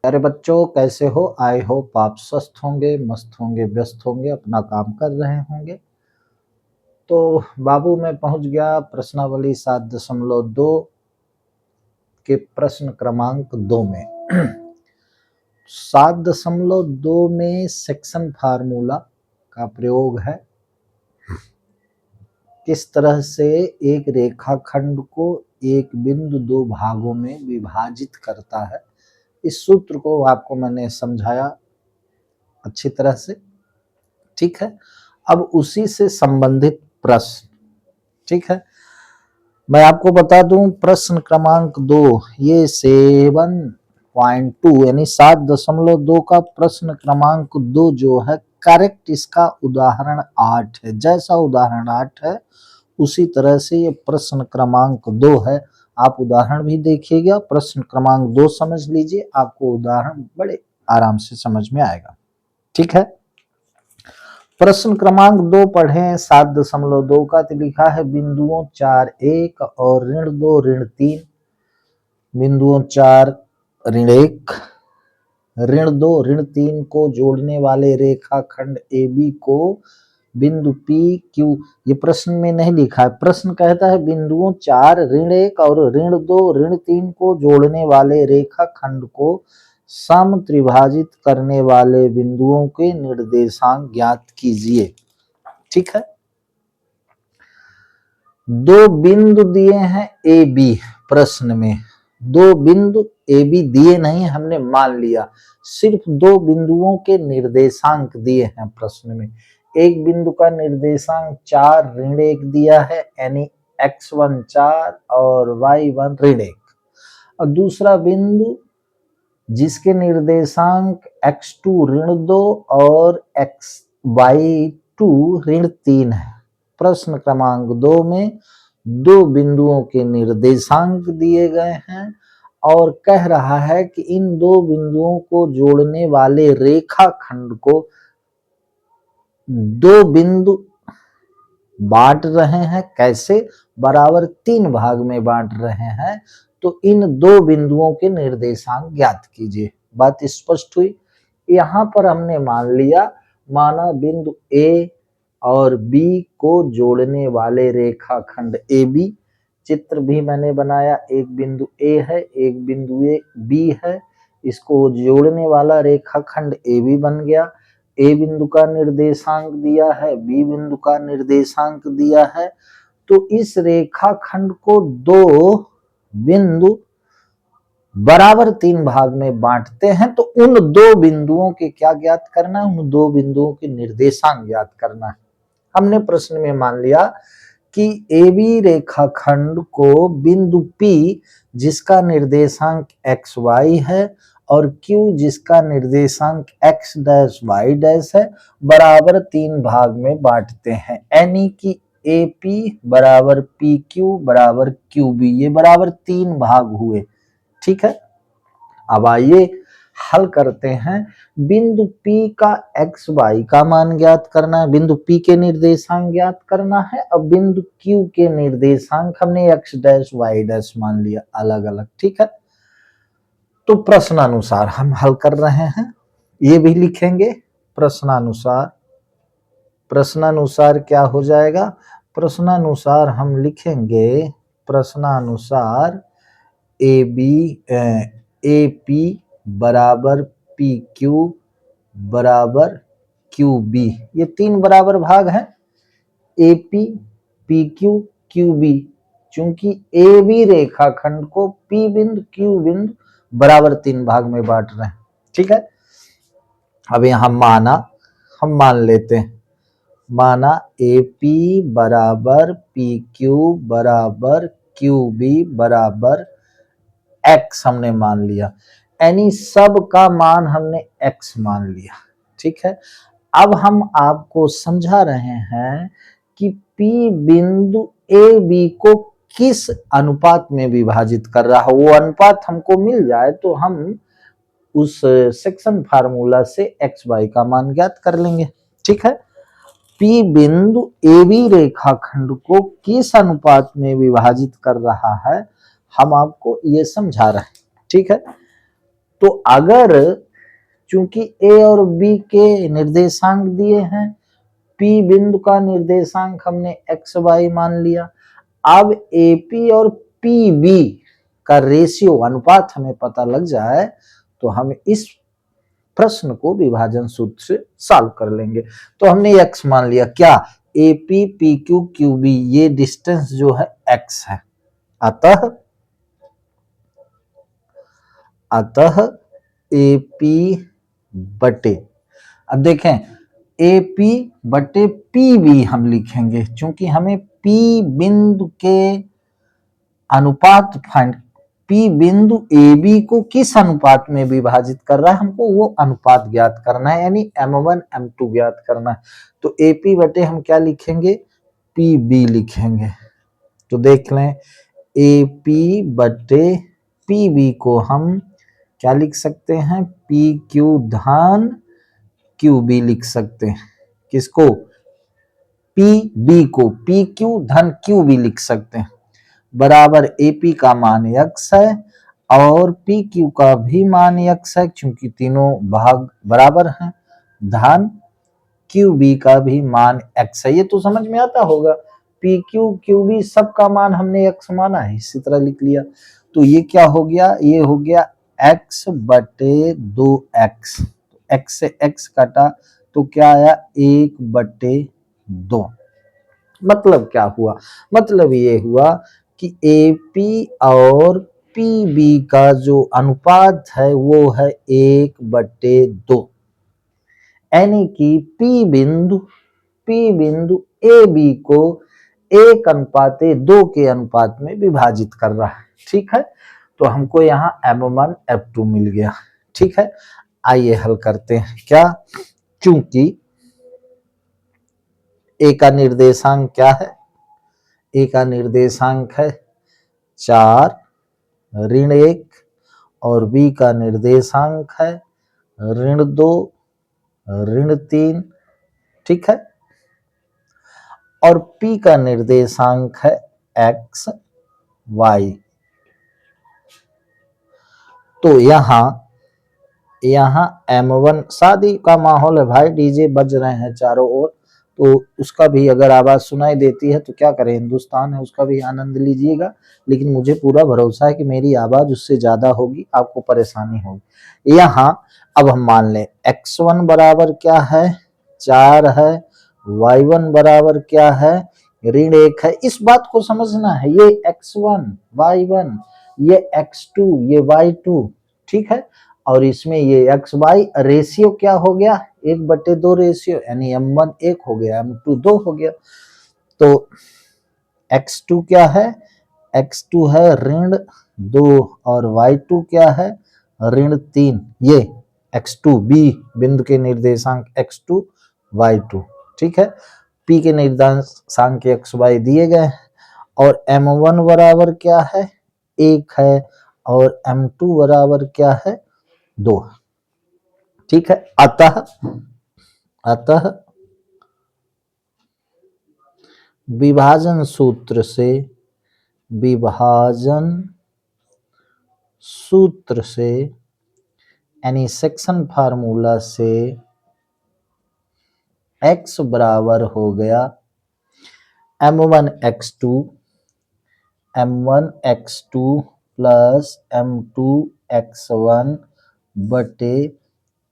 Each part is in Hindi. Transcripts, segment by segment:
अरे बच्चों, कैसे हो? आई होप आप स्वस्थ होंगे, मस्त होंगे, व्यस्त होंगे, अपना काम कर रहे होंगे। तो बाबू मैं पहुंच गया प्रश्नावली 7.2 के प्रश्न क्रमांक 2 में। 7.2 में सेक्शन फार्मूला का प्रयोग है। किस तरह से एक रेखाखंड को एक बिंदु दो भागों में विभाजित करता है, इस सूत्र को आपको मैंने समझाया अच्छी तरह से। ठीक है, अब उसी से संबंधित प्रश्न। ठीक है, मैं आपको बता दूं प्रश्न क्रमांक 2 ये 7.2 यानी 7.2 का प्रश्न क्रमांक 2 जो है करेक्ट, इसका उदाहरण 8 है। जैसा उदाहरण 8 है उसी तरह से ये प्रश्न क्रमांक 2 है। आप उदाहरण भी देखिएगा, प्रश्न क्रमांक 2 समझ लीजिए, आपको उदाहरण बड़े आराम से समझ में आएगा। ठीक है, प्रश्न क्रमांक 2 पढ़ें 7.2 का। तो लिखा है बिंदुओं 4, 1 और ऋण 2 ऋण 3, बिंदुओं 4 ऋण 1 ऋण 2 ऋण 3 को जोड़ने वाले रेखाखंड AB को बिंदु P Q, ये प्रश्न में नहीं लिखा है। प्रश्न कहता है बिंदुओं 4 ऋण 1 और ऋण 2 ऋण 3 को जोड़ने वाले रेखाखंड को सम त्रिभाजित करने वाले बिंदुओं के निर्देशांक ज्ञात कीजिए। ठीक है, दो बिंदु दिए हैं ए बी। प्रश्न में दो बिंदु ए बी दिए नहीं, हमने मान लिया, सिर्फ दो बिंदुओं के निर्देशांक दिए हैं प्रश्न में। एक बिंदु का निर्देशांक 4 ऋण 1 दिया है, यानी x1 4 और y1 ऋण 1, और दूसरा बिंदु जिसके निर्देशांक x2 ऋण 2 और y2 ऋण 3 है। प्रश्न क्रमांक 2 में दो बिंदुओं के निर्देशांक दिए गए हैं और कह रहा है कि इन दो बिंदुओं को जोड़ने वाले रेखाखंड को दो बिंदु बांट रहे हैं। कैसे? बराबर 3 भाग में बांट रहे हैं। तो इन दो बिंदुओं के निर्देशांक ज्ञात कीजिए। बात स्पष्ट हुई। यहां पर हमने मान लिया, माना बिंदु ए और बी को जोड़ने वाले रेखाखंड ए बी। चित्र भी मैंने बनाया, एक बिंदु ए है, एक बिंदु बी है, इसको जोड़ने वाला रेखाखंड ए बी बन गया। ए बिंदु का निर्देशांक दिया है, बी बिंदु का निर्देशांक दिया है। तो इस रेखाखंड को दो बिंदु बराबर 3 भाग में बांटते हैं। तो उन दो बिंदुओं के क्या ज्ञात करना है? उन दो बिंदुओं के निर्देशांक ज्ञात करना है। हमने प्रश्न में मान लिया कि AB रेखाखंड को बिंदु P जिसका निर्देशांक XY है और Q जिसका निर्देशांक X डैश Y डैश है, बराबर 3 भाग में बांटते हैं। यानी कि AP बराबर PQ बराबर QB, ये बराबर 3 भाग हुए। ठीक है, अब आइए हल करते हैं। बिंदु P का XY का मान ज्ञात करना है, बिंदु P के निर्देशांक ज्ञात करना है। अब बिंदु Q के निर्देशांक हमने X डैश Y डैश मान लिया अलग अलग। ठीक है, तो प्रश्नानुसार हम हल कर रहे हैं, ये भी लिखेंगे प्रश्नानुसार। प्रश्नानुसार क्या हो जाएगा? प्रश्नानुसार हम लिखेंगे प्रश्नानुसार AP बराबर PQ बराबर QB, ये 3 बराबर भाग हैं, AP PQ QB। चूंकि AB रेखाखंड को P बिंदु Q बिंदु बराबर 3 भाग में बांट रहे हैं। ठीक है, अब यहां माना, हम मान लेते हैं, माना AP बराबर PQ बराबर QB बराबर X हमने मान लिया, यानी सब का मान हमने X मान लिया। ठीक है, अब हम आपको समझा रहे हैं कि P बिंदु AB को किस अनुपात में विभाजित कर रहा है। वो अनुपात हमको मिल जाए तो हम उस सेक्शन फार्मूला से XY का मान ज्ञात कर लेंगे। ठीक है, P बिंदु AB रेखाखंड को किस अनुपात में विभाजित कर रहा है, हम आपको ये समझा रहे हैं। ठीक है, तो अगर चूंकि ए और बी के निर्देशांक दिए हैं, पी बिंदु का निर्देशांक हमने एक्स वाई मान लिया, अब एपी और पीबी का रेशियो अनुपात हमें पता लग जाए तो हम इस प्रश्न को विभाजन सूत्र से सॉल्व कर लेंगे। तो हमने x मान लिया, क्या AP PQ QB ये डिस्टेंस जो है x है, अतः AP बटे, अब देखें AP बटे PB हम लिखेंगे, क्योंकि हमें P बिंदु के अनुपात फाइंड, P बिंदु AB को किस अनुपात में विभाजित कर रहा है हमको वो अनुपात ज्ञात करना है, यानी M1 M2 ज्ञात करना है। तो AP बटे हम क्या लिखेंगे, PB लिखेंगे। तो देख लें AP बटे PB को हम क्या लिख सकते हैं, PQ धन QB लिख सकते हैं। किसको, PB को PQ धन QB लिख सकते हैं, बराबर AP का मान x है और PQ का भी मान x है, क्योंकि तीनों भाग बराबर हैं, धन QB का भी मान x है। ये तो समझ में आता होगा, PQ QB सबका मान हमने x माना है, इसी तरह लिख लिया। तो ये क्या हो गया, ये हो गया x बटे 2x, x से x काटा तो क्या आया 1 बटे 2। मतलब क्या हुआ, मतलब ये हुआ कि AP और PB का जो अनुपात है वो है 1 बटे 2, यानी कि P बिंदु AB को 1:2 के अनुपात में विभाजित कर रहा है। ठीक है, तो हमको यहाँ M1 F2 मिल गया। ठीक है, आइए हल करते हैं। क्या, चूंकि A का निर्देशांक क्या है, A का निर्देशांक है 4 ऋण 1 और B का निर्देशांक है ऋण 2 ऋण 3। ठीक है, और P का निर्देशांक है x y। तो यहाँ M1, शादी का माहौल है भाई, डीजे बज रहे हैं चारों ओर, तो उसका भी अगर आवाज सुनाई देती है तो क्या करें, हिंदुस्तान है, उसका भी आनंद लीजिएगा। लेकिन मुझे पूरा भरोसा है कि मेरी आवाज उससे ज्यादा होगी, आपको परेशानी होगी। यहाँ अब हम मान लें x1 बराबर क्या है 4 है, y1 बराबर क्या है ऋण 1 है। इस बात को समझना है, ये x1 y1 ये x2 ये y2। ठीक है, और इसमें ये एक्स वाई रेशियो क्या हो गया 1/2 रेशियो, यानी M1 1 हो गया M2 2 हो गया। तो x2 क्या है, x2 है ऋण 2 और y2 क्या है ऋण 3। ये x2 B बिंदु के निर्देशांक x2 y2। ठीक है, P के निर्देशांक xy दिए गए और M1 बराबर क्या है 1 है और M2 बराबर क्या है 2। ठीक है, अतः विभाजन सूत्र से यानी सेक्शन फार्मूला से x बराबर हो गया M1 x2 plus M2 x1 बटे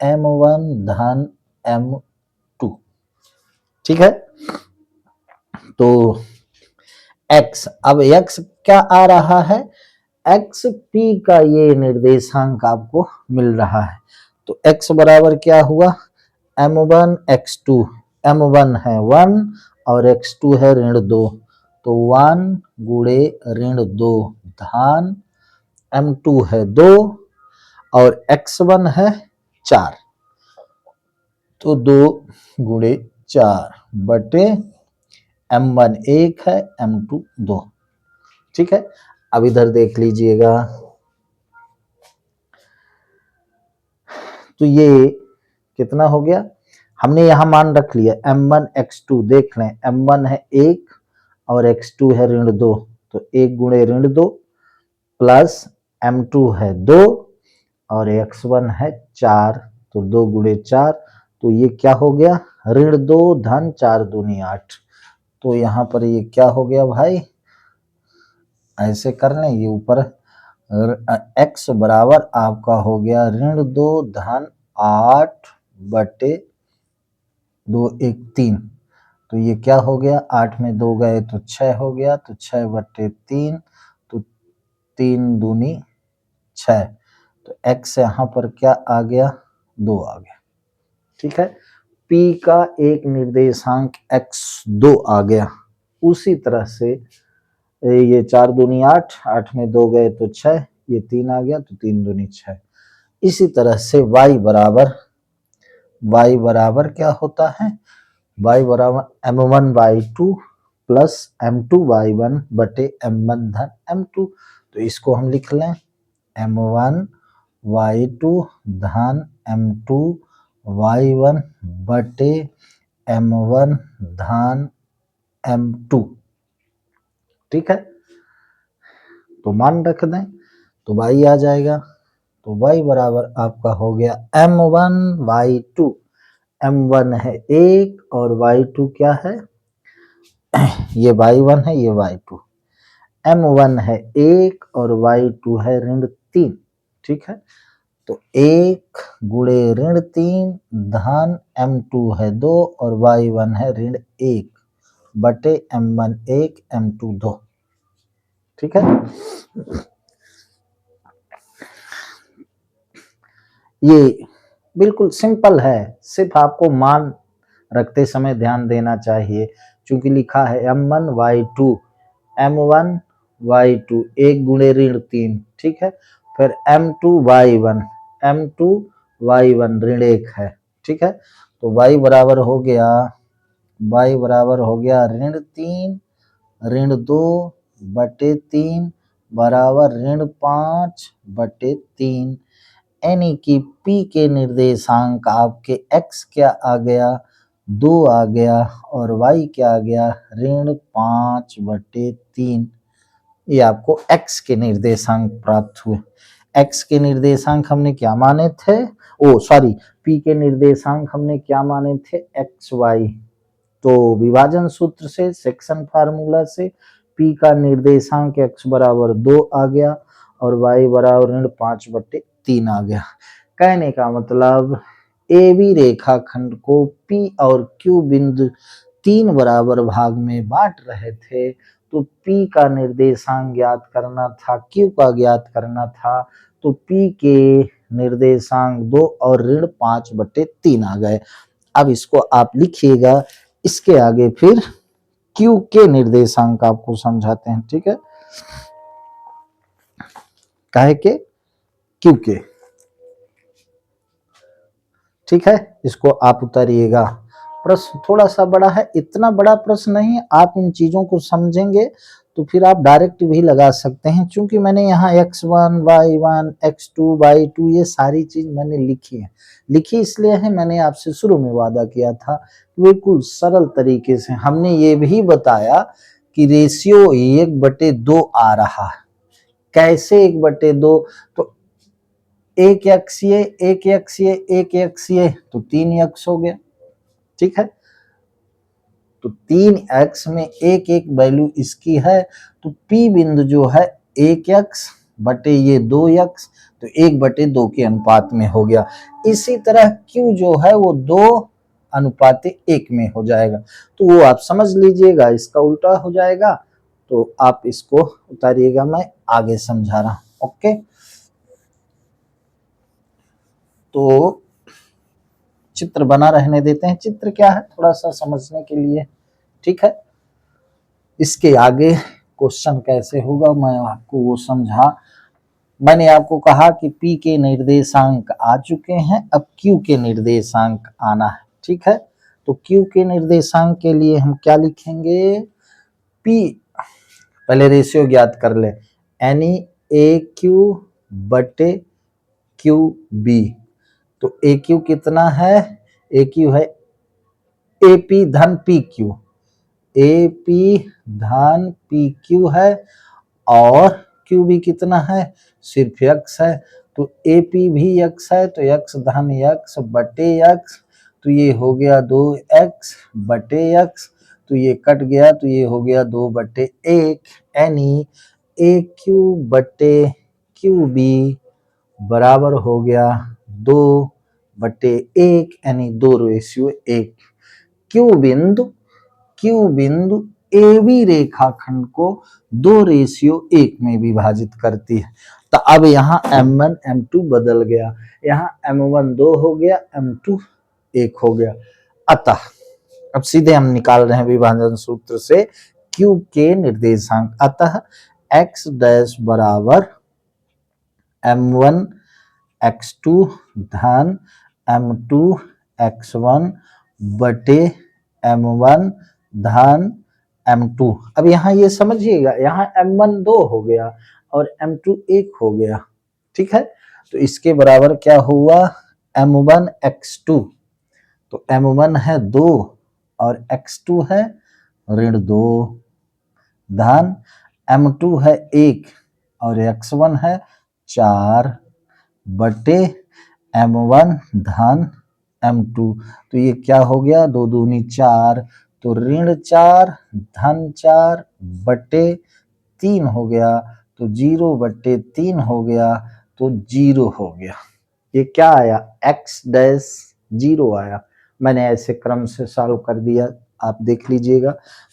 M1 धन M2। ठीक है, तो x, अब x क्या आ रहा है, x p का ये निर्देशांक आपको मिल रहा है। तो x बराबर क्या हुआ M1 x2, M1 है 1 और x2 है ऋण 2, तो 1 गुणे ऋण 2 धन M2 है 2 और x1 है 4, तो 2 गुणे 4 बटे M1 1 है M2 2। ठीक है, अब इधर देख लीजिएगा, तो ये कितना हो गया, हमने यहां मान रख लिया M1 x2, देख लें M1 है 1 और x2 है ऋण 2, तो 1 गुणे ऋण 2 प्लस M2 है 2 और x1 है 4, तो 2 गुणे 4, तो ये क्या हो गया, ऋण 2 धन 4 दूनी 8। तो यहाँ पर ये क्या हो गया भाई, ऐसे कर लें, ये ऊपर x बराबर आपका हो गया ऋण 2 धन 8 बटे 2 1 3। तो ये क्या हो गया, 8 में 2 गए तो 6 हो गया, तो 6 बटे 3, तो 3 दूनी 6। तो x यहाँ पर क्या आ गया, 2 आ गया। ठीक है, P का एक निर्देशांक x2 आ गया। उसी तरह से ये 4 दूनी 8, 8 में 2 गए तो 6, ये 3 आ गया, तो 3 दूनी 6। इसी तरह से y बराबर क्या होता है, y बराबर m1y2 प्लस m2y1 बटे m1 धन m2। तो इसको हम लिख लें m1y2 धन m2y1 बटे m1 धन m2। ठीक है, तो मान रख दें तो y आ जाएगा। तो y बराबर आपका हो गया m1y2, m1 है 1 और y2 क्या है, ये y1 है, ये y2। m1 है 1 और y2 है ऋण 3। ठीक है, तो 1 गुणे ऋण 3 धन m2 है 2 और y1 है ऋण 1 बटे m1 1 m2 2। ठीक है, ये बिल्कुल सिंपल है, सिर्फ आपको मान रखते समय ध्यान देना चाहिए, क्योंकि लिखा है m1y2, m1y2 1 गुणे ऋण 3। ठीक है, फिर m2y1 ऋण 1 है। ठीक है, तो y बराबर हो गया ऋण 3 ऋण 2 बटे 3 बराबर ऋण 5 बटे 3, यानी कि P के निर्देशांक आपके x क्या आ गया, 2 आ गया, और y क्या आ गया, ऋण 5 बटे 3। ये आपको x के निर्देशांक प्राप्त हुए। x के निर्देशांक हमने क्या माने थे, P के निर्देशांक हमने क्या माने थे, xy। तो विभाजन सूत्र से, सेक्शन फार्मूला से P का निर्देशांक x बराबर 2 आ गया और y बराबर ऋण 5 बटे 3 आ गया। कहने का मतलब AB रेखाखंड को P और Q बिंदु 3 बराबर भाग में बांट रहे थे, तो P का निर्देशांक ज्ञात करना था, Q का ज्ञात करना था, तो P के निर्देशांक 2 और ऋण 5 बटे 3 आ गए। अब इसको आप लिखिएगा, इसके आगे फिर Q के निर्देशांक आपको समझाते हैं। ठीक है, काहे के, Q के। ठीक है, इसको आप उतारिएगा। प्रश्न थोड़ा सा बड़ा है, इतना बड़ा प्रश्न नहीं, आप इन चीजों को समझेंगे तो फिर आप डायरेक्ट भी लगा सकते हैं, क्योंकि मैंने यहाँ x1 y1 x2 y2 ये सारी चीज मैंने लिखी इसलिए है, मैंने आपसे शुरू में वादा किया था बिल्कुल सरल तरीके से। हमने ये भी बताया कि रेशियो 1/2 आ रहा है। कैसे 1/2, तो 1x तो 3x हो गया। ठीक है, तो 3x में एक वैल्यू इसकी है, तो P बिंदु जो है 1x बटे ये 2x, तो 1/2 के अनुपात में हो गया। इसी तरह Q जो है वो 2:1 में हो जाएगा, तो वो आप समझ लीजिएगा, इसका उल्टा हो जाएगा। तो आप इसको उतारिएगा, मैं आगे समझा रहा हूं। ओके, तो चित्र बना रहने देते हैं। चित्र क्या है, थोड़ा सा समझने के लिए। ठीक है, इसके आगे क्वेश्चन कैसे होगा मैं आपको वो समझा। मैंने आपको कहा कि P के निर्देशांक आ चुके हैं, अब Q के निर्देशांक आना है। ठीक है, तो Q के निर्देशांक के लिए हम क्या लिखेंगे, P पहले रेशियो ज्ञात कर ले, यानी AQ बटे QB। तो AQ कितना है, AQ है AP धन PQ, AP धन PQ है, और QB कितना है, सिर्फ x है, तो AP भी x है, तो x धन x बटे x, तो ये हो गया 2x बटे x, तो ये कट गया, तो ये हो गया 2 बटे 1, यानी AQ बटे QB बराबर हो गया 2 बटे 1, यानी 2:1। क्यू बिंदु AB रेखाखंड को 2:1 में विभाजित करती है। तो अब यहाँ M1 M2 बदल गया, यहाँ M1 2 हो गया, M2 1 हो गया। अतः अब सीधे हम निकाल रहे हैं विभाजन सूत्र से Q के निर्देशांक। अतः x डैश बराबर M1 x2 धन M2 x1 बटे M1 धन M2। अब यहाँ ये समझिएगा, यहाँ M1 2 हो गया और M2 1 हो गया, ठीक है। तो इसके बराबर क्या हुआ, M1 x2, तो M1 है 2 और x2 है -2 धन M2 है 1 और x1 है 4 बटे M1 धन M2। तो ये क्या हो गया, 2 दूनी 4, तो -4 धन 4 बटे 3 हो गया, तो 0 बटे 3 हो गया, तो 0 हो गया। ये क्या आया, x डैश 0 आया। मैंने ऐसे क्रम से सॉल्व कर दिया, आप देख लीजिएगा।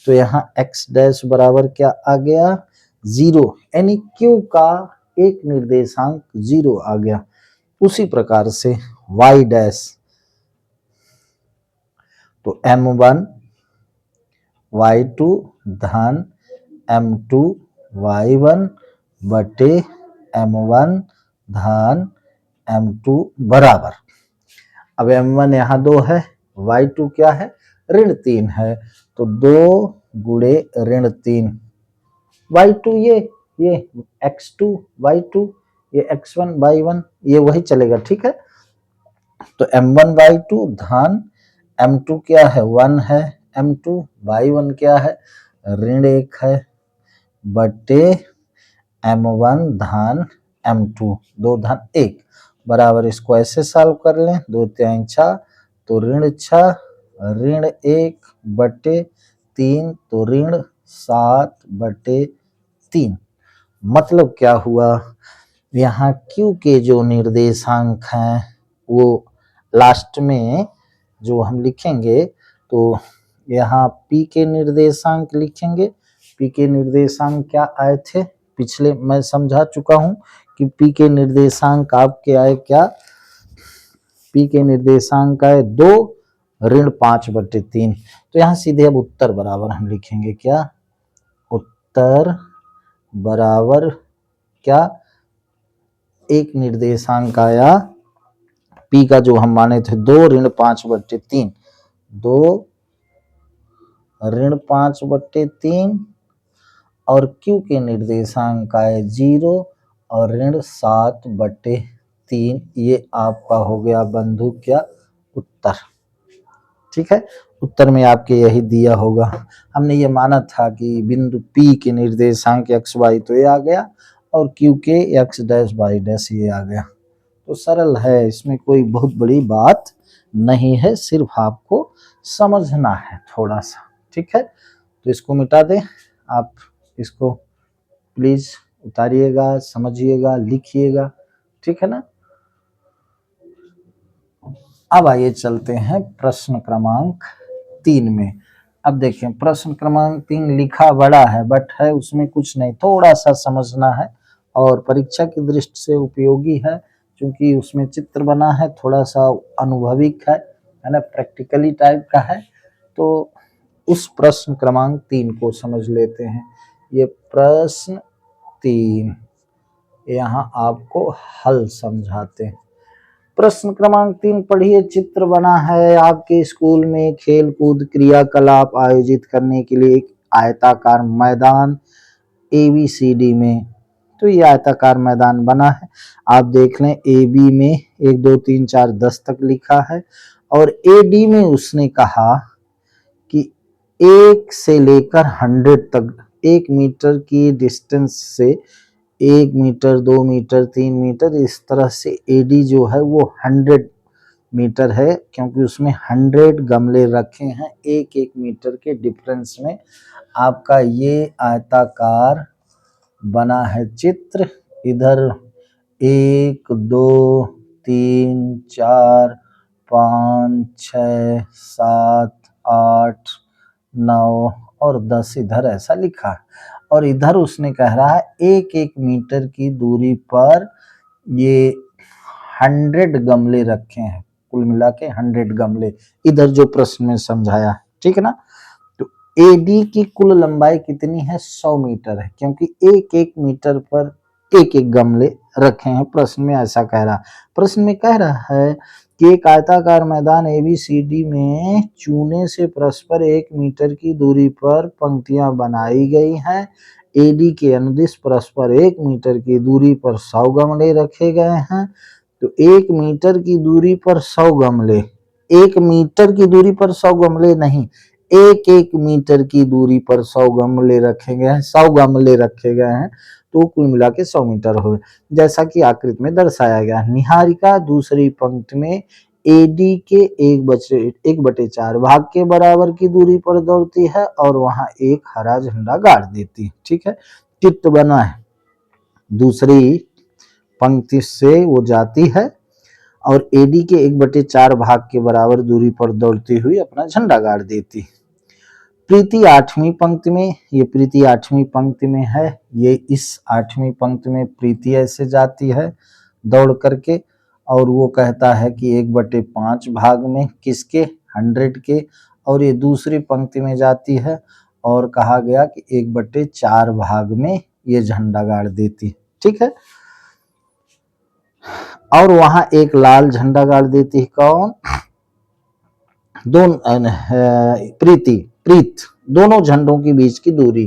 तो यहाँ x डैश बराबर क्या आ गया, 0, यानी Q का एक निर्देशांक 0 आ गया। उसी प्रकार से y डैश, तो M1 y2 धन M2 y1 बटे M1 धन M2 बराबर, अब M1 यहाँ 2 है, y2 क्या है, -3 है, तो 2 गुणे -3, y2 ये x2 y2, ये x1 y1, ये वही चलेगा, ठीक है। तो M1 y2 धन M2 क्या है, 1 है, M2 y1 क्या है, -1 है, बटे M1 धन M2, 2 धन 1 बराबर, इसको ऐसे सॉल्व कर लें, 2 3 6, तो -6 -1 बटे 3, तो -7 बटे 3। मतलब क्या हुआ, यहाँ Q के जो निर्देशांक हैं वो लास्ट में जो हम लिखेंगे, तो यहाँ P के निर्देशांक लिखेंगे। P के निर्देशांक क्या आए थे, पिछले मैं समझा चुका हूँ कि P के निर्देशांक आपके आए क्या, P के निर्देशांक आए 2 -5 बटे 3। तो यहाँ सीधे अब उत्तर बराबर हम लिखेंगे, क्या उत्तर बराबर क्या, एक निर्देशांक आया P का जो हम माने थे 2 -5 बटे 3, 2 -5 बटे 3, और Q के निर्देशांक आए 0 और -7 बटे 3। ये आपका हो गया बंधु क्या, उत्तर, ठीक है। उत्तर में आपके यही दिया होगा। हमने ये माना था कि बिंदु P के निर्देशांक x y, तो ये आ गया, और Q के x डैश y डैश ये आ गया। तो सरल है, इसमें कोई बहुत बड़ी बात नहीं है, सिर्फ आपको समझना है थोड़ा सा, ठीक है। तो इसको मिटा दें, आप इसको प्लीज उतारिएगा, समझिएगा, लिखिएगा, ठीक है ना। अब आइए चलते हैं प्रश्न क्रमांक 3 में। अब देखें, प्रश्न क्रमांक 3 लिखा बड़ा है, बट है उसमें कुछ नहीं, थोड़ा सा समझना है और परीक्षा की दृष्टि से उपयोगी है, क्योंकि उसमें चित्र बना है, थोड़ा सा अनुभविक है ना, प्रैक्टिकली टाइप का है। तो उस प्रश्न क्रमांक 3 को समझ लेते हैं। ये प्रश्न 3 यहाँ आपको हल समझाते हैं। प्रश्न क्रमांक 3 पढ़िए। चित्र बना है आपके स्कूल में खेल कूद क्रियाकलाप आयोजित करने के लिए एक आयताकार मैदान ABCD में। तो ये आयताकार मैदान बना है, आप देख लें। AB में 1 2 3 4 10 तक लिखा है, और AD में उसने कहा कि 1 से लेकर 100 तक 1 मीटर की डिस्टेंस से 1 मीटर, 2 मीटर, 3 मीटर, इस तरह से एडी जो है वो 100 मीटर है, क्योंकि उसमें 100 गमले रखे हैं 1-1 मीटर के डिफरेंस में। आपका ये आयताकार बना है चित्र। इधर 1, 2, 3, 4, 5, 6, 7, 8, 9 और 10 इधर ऐसा लिखा है। और इधर उसने कह रहा है 1-1 मीटर की दूरी पर ये 100 गमले रखे हैं, कुल मिला के 100 गमले, इधर जो प्रश्न में समझाया, ठीक है ना। तो एडी की कुल लंबाई कितनी है? 100 मीटर है, क्योंकि 1-1 मीटर पर 1-1 गमले रखे हैं। प्रश्न में ऐसा कह रहा, प्रश्न में कह रहा है कि एक आयताकार मैदान ABCD में चूने से परस्पर 1 मीटर की दूरी पर पंक्तियां बनाई गई हैं। एडी के अनुदिश परस्पर 1 मीटर की दूरी पर 100 गमले रखे गए हैं। तो 1 मीटर की दूरी पर 100 गमले, 1 मीटर की दूरी पर 100 गमले नहीं, 1-1 मीटर की दूरी पर 100 गमले रखे गए हैं, 100 गमले रखे गए हैं, तो कुल मिला के 100 मीटर हो, जैसा कि आकृति में दर्शाया गया। निहारिका दूसरी पंक्ति में एडी के 1/4 भाग के बराबर की दूरी पर दौड़ती है और वहां एक हरा झंडा गाड़ देती है, ठीक है। चित्र बना है, दूसरी पंक्ति से वो जाती है और एडी के 1/4 भाग के बराबर दूरी पर दौड़ती हुई अपना झंडा गाड़ देती। प्रीति 8वीं पंक्ति में, ये प्रीति 8वीं पंक्ति में है, ये इस 8वीं पंक्ति में प्रीति ऐसे जाती है दौड़ करके, और वो कहता है कि 1/5 भाग में, किसके? 100 के, और ये दूसरी पंक्ति में जाती है और कहा गया कि 1/4 भाग में ये झंडा गाड़ देती, ठीक है। और वहां एक लाल झंडा गाड़ देती है, कौन? प्रीत, दोनों झंडों के बीच की दूरी,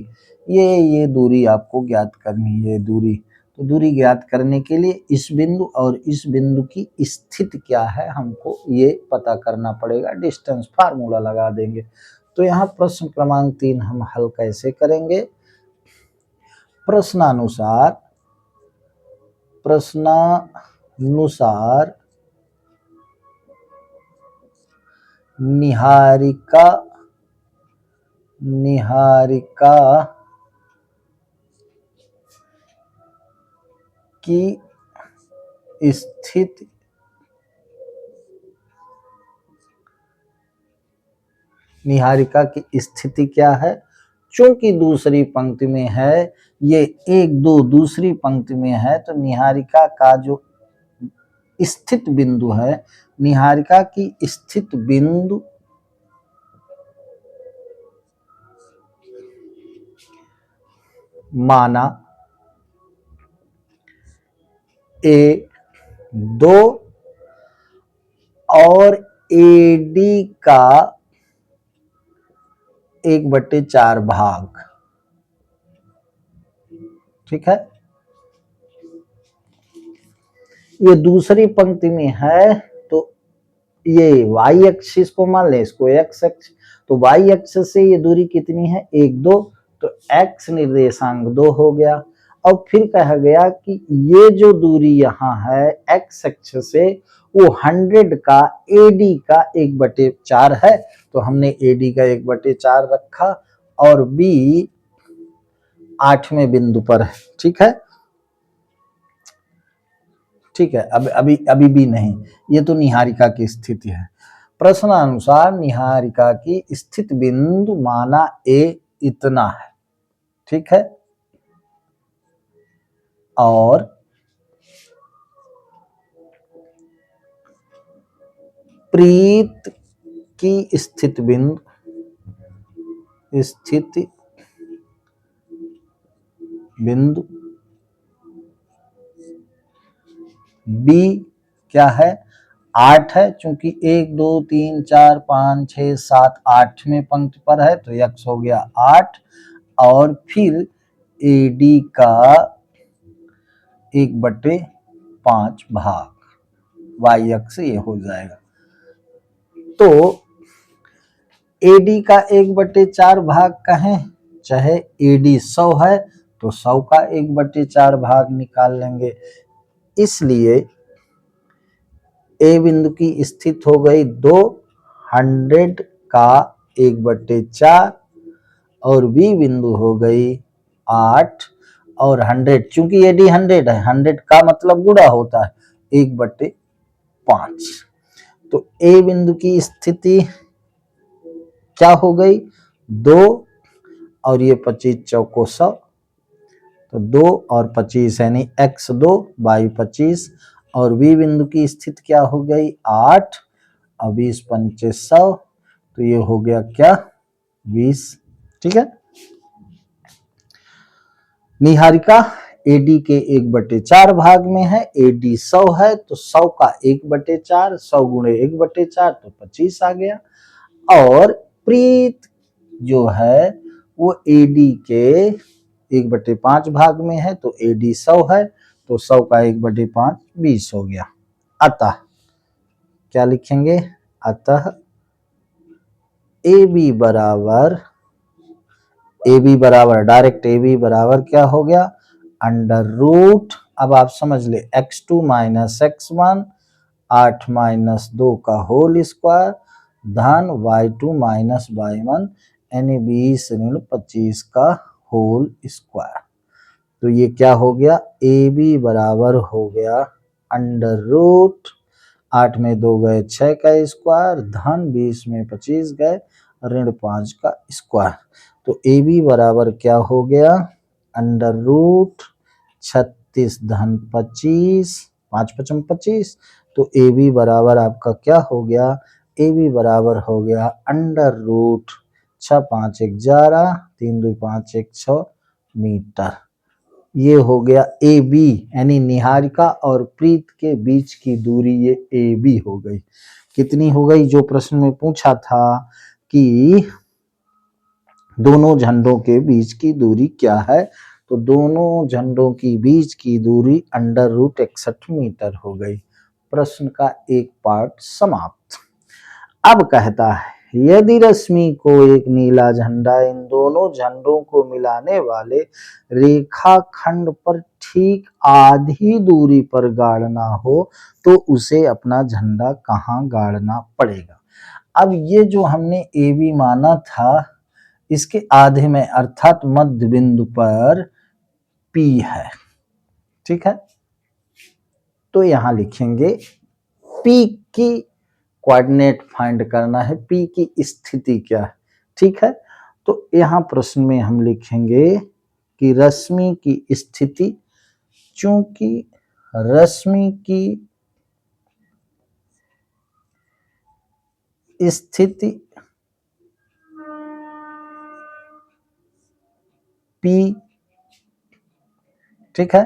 ये दूरी आपको ज्ञात करनी है, ये दूरी। तो दूरी ज्ञात करने के लिए इस बिंदु और इस बिंदु की स्थिति क्या है हमको ये पता करना पड़ेगा, डिस्टेंस फार्मूला लगा देंगे। तो यहाँ प्रश्न क्रमांक 3 हम हल कैसे करेंगे? प्रश्नानुसार निहारिका की स्थिति क्या है? चूंकि दूसरी पंक्ति में है, ये 1, 2 दूसरी पंक्ति में है, तो निहारिका का जो स्थित बिंदु है, निहारिका की स्थित बिंदु माना A2 और AD का 1/4 भाग, ठीक है। ये दूसरी पंक्ति में है, तो ये y एक्सिस को मान ले, इसको x एक्सिस, तो y एक्सिस से ये दूरी कितनी है? 1, 2, तो x निर्देशांक 2 हो गया। अब फिर कहा गया कि ये जो दूरी यहाँ है x एक्सिस से, वो 100 का AD का 1/4 है, तो हमने AD का 1/4 रखा, और B 8वें बिंदु पर है, ठीक है। ठीक है, अभी भी नहीं, ये तो निहारिका की स्थिति है। प्रश्नानुसार निहारिका की स्थित बिंदु माना A इतना है, ठीक है, और प्रीत की स्थित बिंदु B क्या है? 8 है, चूंकि 1, 2, 3, 4, 5, 6, 7, 8वें पंक्ति पर है, तो x हो गया 8, और फिर AD का 1/5 भाग, y अक्ष ये हो जाएगा। तो AD का 1/4 भाग कहें, चाहे AD 100 है, तो 100 का 1/4 भाग निकाल लेंगे। इसलिए ए बिंदु की स्थिति हो गई 2, 100 का 1/4 और बी बिंदु हो गई 8 और 100, चूंकि एडी 100 है, 100 का मतलब गुणा होता है 1/5। तो ए बिंदु की स्थिति क्या हो गई 2 और ये 25 चौको 100, तो 2 और 25 यानी x2 बाई 25। और बी बिंदु की स्थिति क्या हो गई 8 और 20 पंचे 100, तो ये हो गया क्या 20। ठीक है। निहारिका एडी के 1/4 भाग में है, एडी 100 है तो 100 का 1/4, 100 गुणे 1/4 तो 25 आ गया। और प्रीत जो है वो एडी के 1/5 भाग में है, तो एडी 100 है तो 100 का 1/5 20 हो गया। अतः क्या लिखेंगे, अतः AB बराबर डायरेक्ट AB बराबर क्या हो गया अंडर रूट, अब आप समझ ले x2 माइनस x1 8 माइनस 2 का होल स्क्वायर धन y2 माइनस y1 यानी 20 ऋण 25 का होल स्क्वायर। तो ये क्या हो गया AB बराबर हो गया अंडर रूट 8 में 2 गए 6 का स्क्वायर धन 20 में 25 गए ऋण 5 का स्क्वायर। तो AB बराबर क्या हो गया अंडर रूट 36 धन 25, 5 पचम 25। तो AB बराबर आपका क्या हो गया, AB बराबर हो गया अंडर रूट 6 5 11 3 2 5 1 6 मीटर। ये हो गया AB यानी निहारिका और प्रीत के बीच की दूरी, ये AB हो गई। कितनी हो गई, जो प्रश्न में पूछा था कि दोनों झंडों के बीच की दूरी क्या है, तो दोनों झंडों की बीच की दूरी अंडर रूट 61 मीटर हो गई। प्रश्न का एक पार्ट समाप्त। अब कहता है यदि रश्मि को एक नीला झंडा इन दोनों झंडों को मिलाने वाले रेखाखंड पर ठीक आधी दूरी पर गाड़ना हो तो उसे अपना झंडा कहाँ गाड़ना पड़ेगा। अब ये जो हमने AB माना था इसके आधे में अर्थात मध्य बिंदु पर P है, ठीक है। तो यहां लिखेंगे P की कोऑर्डिनेट फाइंड करना है, P की स्थिति क्या है, ठीक है। तो यहां प्रश्न में हम लिखेंगे कि रश्मि की स्थिति, चूंकि रश्मि की स्थिति P, ठीक है,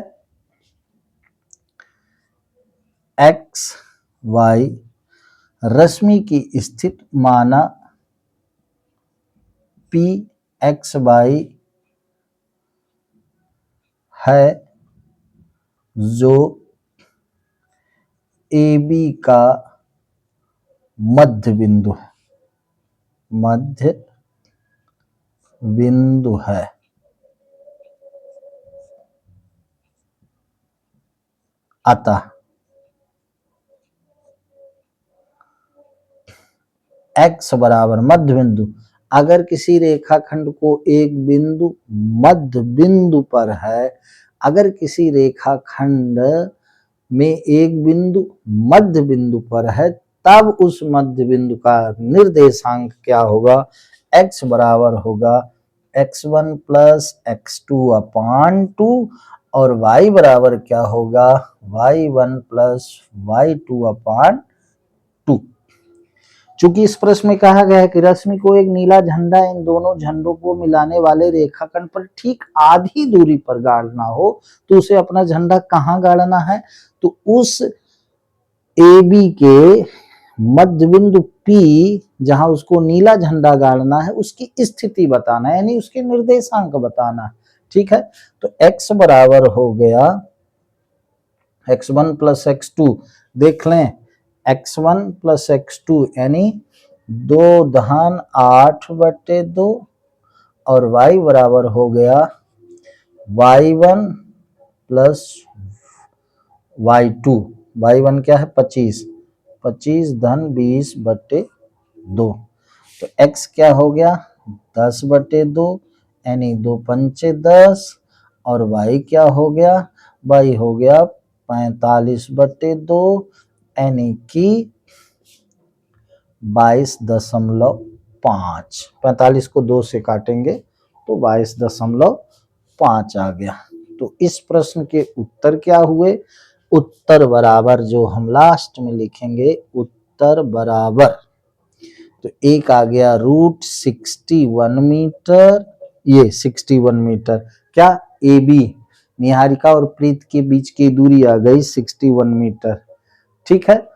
x y, रश्मि की स्थिति माना P x y है जो AB का मध्य बिंदु है, मध्य बिंदु है। अतः x बराबर मध्य बिंदु, अगर किसी रेखाखंड को एक बिंदु मध्य बिंदु पर है, अगर किसी रेखाखंड में एक बिंदु मध्य बिंदु पर है तब उस मध्य बिंदु का निर्देशांक क्या होगा, x बराबर होगा x1 प्लस x2 अपान 2 और y बराबर क्या होगा y1 प्लस y2 अपान 2। चूंकि इस प्रश्न में कहा गया है कि रश्मि को एक नीला झंडा इन दोनों झंडों को मिलाने वाले रेखाखंड पर ठीक आधी दूरी पर गाड़ना हो तो उसे अपना झंडा कहाँ गाड़ना है, तो उस AB के मध्य बिंदु P जहां उसको नीला झंडा गाड़ना है उसकी स्थिति बताना है, यानी उसके निर्देशांक बताना है, ठीक है। तो x बराबर हो गया x1 प्लस x2, देख लें x1 प्लस x2 यानी 2 धन 8/2 और y बराबर हो गया y1 प्लस y2, y1 क्या है 25, 25 धन 20/2, तो x क्या हो गया 10/2, यानी 2 पंचे 10, और y क्या हो गया, y हो गया 45/2, यानी कि 22.5, 45 को 2 से काटेंगे तो 22.5 आ गया। तो इस प्रश्न के उत्तर क्या हुए, उत्तर बराबर जो हम लास्ट में लिखेंगे, उत्तर बराबर, तो एक आ गया √61 मीटर, ये 61 मीटर, क्या ए बी निहारिका और प्रीत के बीच की दूरी आ गई 61 मीटर, ठीक है।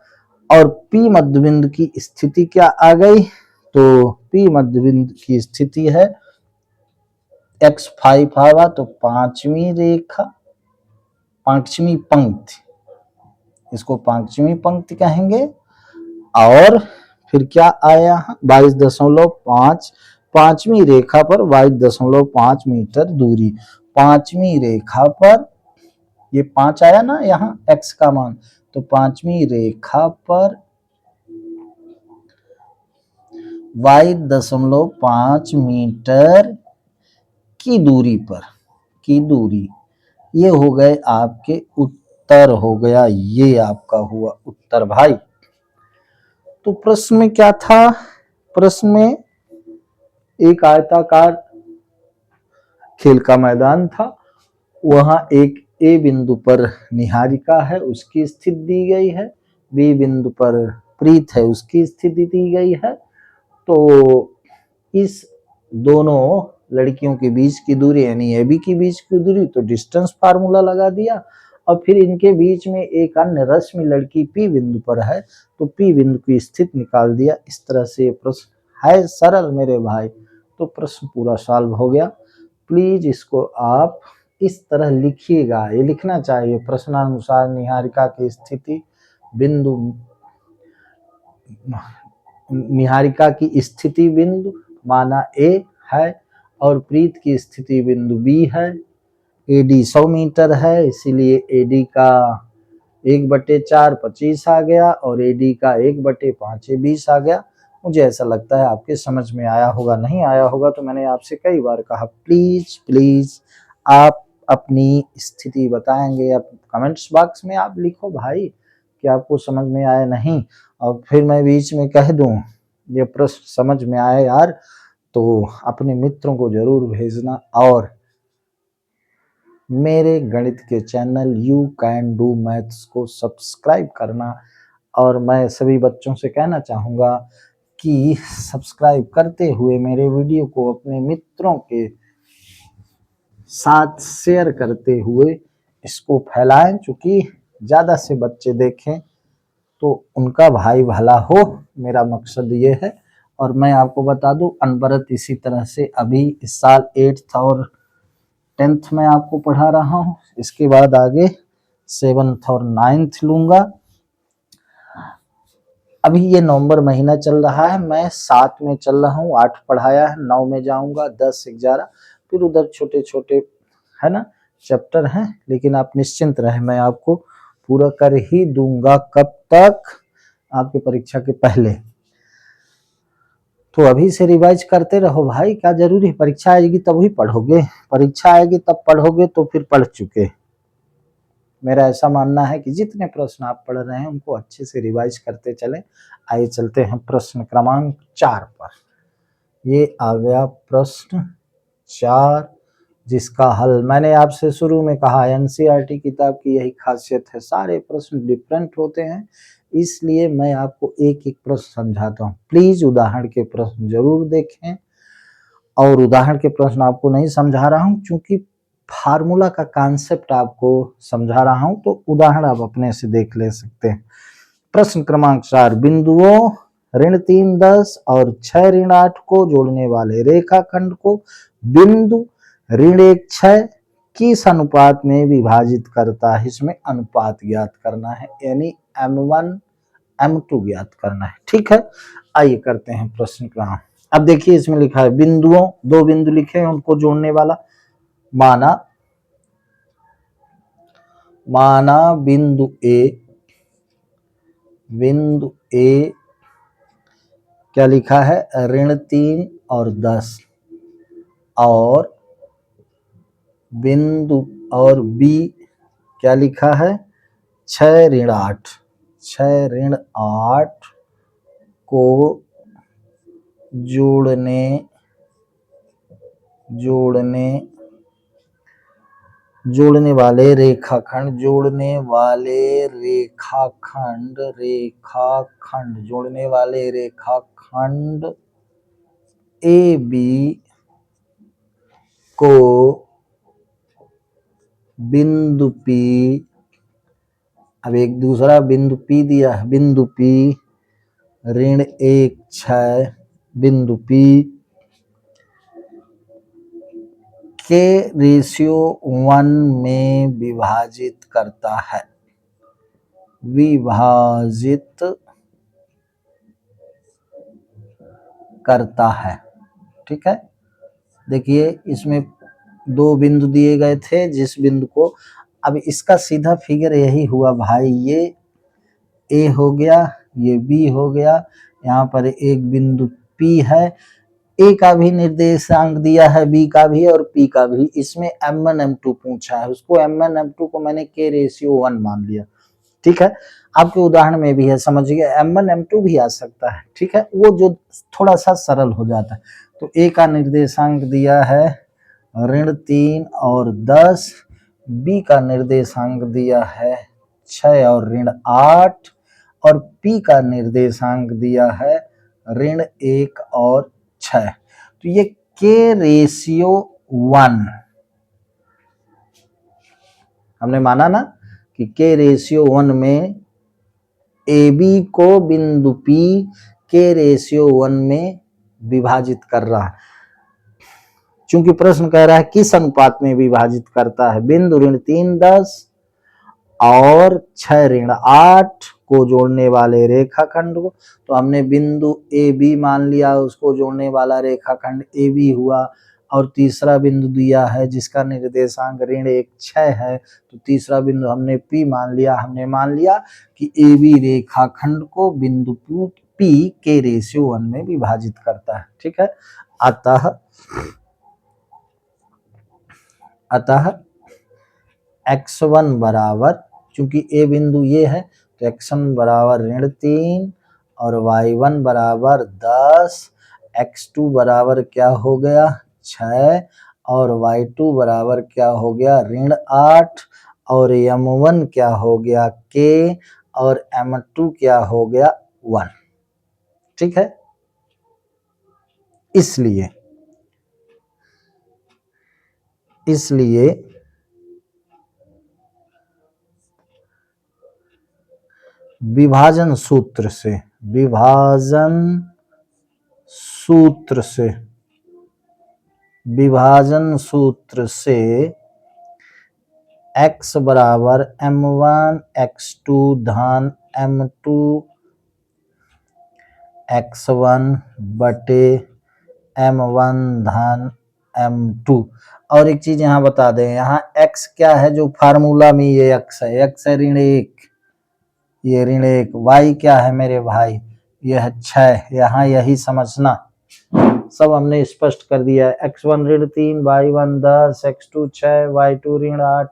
और पी मध्यबिंदु की स्थिति क्या आ गई, तो पी मध्यबिंदु की स्थिति है x5 आवा तो पांचवी रेखा, पांचवी पंक्ति, इसको पांचवी पंक्ति कहेंगे, और फिर क्या आया 22.5, पांचवी रेखा पर 22.5 मीटर दूरी, पांचवी रेखा पर ये 5 आया ना यहाँ x का मान, तो पांचवी रेखा पर 22.5 मीटर की दूरी पर, की दूरी, ये हो गए आपके उत्तर, हो गया ये आपका हुआ उत्तर भाई। तो प्रश्न में क्या था, प्रश्न में एक आयताकार खेल का मैदान था, वहां एक ए बिंदु पर निहारिका है उसकी स्थिति दी गई है, बी बिंदु पर प्रीत है उसकी स्थिति दी गई है, तो इस दोनों लड़कियों के बीच की दूरी यानी ए बी के बीच की दूरी, तो डिस्टेंस फार्मूला लगा दिया, और फिर इनके बीच में एक अन्य रश्मि लड़की पी बिंदु पर है, तो पी बिंदु की स्थिति निकाल दिया। इस तरह से प्रश्न है सरल मेरे भाई, तो प्रश्न पूरा सॉल्व हो गया। प्लीज इसको आप इस तरह लिखिएगा, ये लिखना चाहिए, प्रश्नानुसार निहारिका की स्थिति बिंदु, निहारिका की स्थिति बिंदु माना ए है, और प्रीत की स्थिति बिंदु बी है, एडी 100 मीटर है, इसीलिए एडी का 1/4 25 आ गया, और एडी का 1/5 20 आ गया। मुझे ऐसा लगता है आपके समझ में आया होगा, नहीं आया होगा तो मैंने आपसे कई बार कहा प्लीज प्लीज आप अपनी स्थिति बताएंगे, आप कमेंट्स बॉक्स में आप लिखो भाई कि आपको समझ में आया नहीं, और फिर मैं बीच में कह दूं ये प्रश्न समझ में आया यार, तो अपने मित्रों को जरूर भेजना, और मेरे गणित के channel you can do maths को सब्सक्राइब करना। और मैं सभी बच्चों से कहना चाहूँगा कि सब्सक्राइब करते हुए मेरे वीडियो को अपने मित्रों के साथ शेयर करते हुए इसको फैलाएं, चूँकि ज़्यादा से बच्चे देखें तो उनका भाई भला हो, मेरा मकसद ये है। और मैं आपको बता दूं अनवरत इसी तरह से अभी इस साल 8th और 10th में आपको पढ़ा रहा हूँ, इसके बाद आगे 7th और 9th लूंगा। अभी ये नवंबर महीना चल रहा है, मैं 7 में चल रहा हूँ, 8 पढ़ाया है, 9 में जाऊंगा, 10 11, फिर उधर छोटे छोटे है ना चैप्टर हैं, लेकिन आप निश्चिंत रहे मैं आपको पूरा कर ही दूंगा। कब तक, आपके परीक्षा के पहले। तो अभी से रिवाइज करते रहो भाई, क्या जरूरी है, परीक्षा आएगी तभी पढ़ोगे, परीक्षा आएगी तब पढ़ोगे तो फिर पढ़ चुके। मेरा ऐसा मानना है कि जितने प्रश्न आप पढ़ रहे हैं उनको अच्छे से रिवाइज करते चलें। आइए चलते हैं प्रश्न क्रमांक 4 पर। ये आ गया प्रश्न 4, जिसका हल मैंने आपसे शुरू में कहा, एनसीईआरटी किताब की यही खासियत है, सारे प्रश्न डिफरेंट होते हैं, इसलिए मैं आपको एक एक प्रश्न समझाता हूँ। प्लीज उदाहरण के प्रश्न जरूर देखें, और उदाहरण के प्रश्न आपको नहीं समझा रहा हूँ क्योंकि फार्मूला का कॉन्सेप्ट आपको समझा रहा हूँ, तो उदाहरण आप अपने से देख ले सकते हैं। प्रश्न क्रमांक 4, बिंदुओं ऋण 3 10 और 6 ऋण 8 को जोड़ने वाले रेखाखंड को बिंदु ऋण 1 6 किस अनुपात में विभाजित करता है, इसमें अनुपात ज्ञात करना है, यानी M1 M2 ज्ञात करना है, ठीक है। आइए करते हैं प्रश्न क्रमांक। अब देखिए इसमें लिखा है बिंदुओं, 2 बिंदु लिखे हैं उनको जोड़ने वाला, माना माना बिंदु ए क्या लिखा है, ऋण 3 और 10, और बिंदु और बी क्या लिखा है, 6 ऋण 8, 6 ऋण 8 को जोड़ने वाले रेखाखंड ए बी को बिंदु P, अब एक दूसरा बिंदु P दिया है, बिंदु P ऋण 1 6 बिंदु P के रेशियो 1 में विभाजित करता है, ठीक है। देखिए इसमें 2 बिंदु दिए गए थे, जिस बिंदु को, अब इसका सीधा फिगर यही हुआ भाई, ये ए हो गया, ये बी हो गया, यहाँ पर एक बिंदु P है, ए का भी निर्देशांक दिया है, बी का भी और पी का भी। इसमें M1 M2 पूछा है, उसको M1 M2 को मैंने K रेशियो 1 मान लिया, ठीक है। आपके उदाहरण में भी है, समझिए M1 M2 भी आ सकता है, ठीक है, वो जो थोड़ा सा सरल हो जाता है। तो ए का निर्देशांक दिया है ऋण 3 और 10, बी का निर्देशांक दिया है 6 और ऋण 8, और पी का निर्देशांक दिया है ऋण 1 और 6। तो ये के रेशियो 1 हमने माना ना कि के रेशियो 1 में ए बी को बिंदु P के रेशियो 1 में विभाजित कर रहा है। चूंकि प्रश्न कह रहा है किस अनुपात में विभाजित करता है, बिंदु ऋण 3 10 और 6 ऋण 8 को जोड़ने वाले रेखाखंड को, तो हमने बिंदु ए बी मान लिया, उसको जोड़ने वाला रेखाखंड ए बी हुआ, और तीसरा बिंदु दिया है जिसका निर्देशांक ऋण 1 6 है, तो तीसरा बिंदु हमने P मान लिया। हमने मान लिया कि ए बी रेखाखंड को बिंदु P के रेशियो 1 में विभाजित करता है, ठीक है। अतः x1 बराबर, चूंकि ए बिंदु ये है, तो x1 बराबर ऋण 3 और y1 बराबर 10, x2 बराबर क्या हो गया 6, और y2 बराबर क्या हो गया ऋण 8, और m1 क्या हो गया k, और m2 क्या हो गया 1, ठीक है। इसलिए विभाजन सूत्र से x बराबर m1 x2 धन m2 x1 बटे m1 धन m2। और एक चीज यहाँ बता दें, यहाँ x क्या है, जो फार्मूला में ये x है ऋण 1, ये ऋण 1, y क्या है मेरे भाई, यह 6, यहाँ यही समझना, सब हमने स्पष्ट कर दिया है। x1 ऋण 3, y1 10, x2 6, y2 ऋण 8,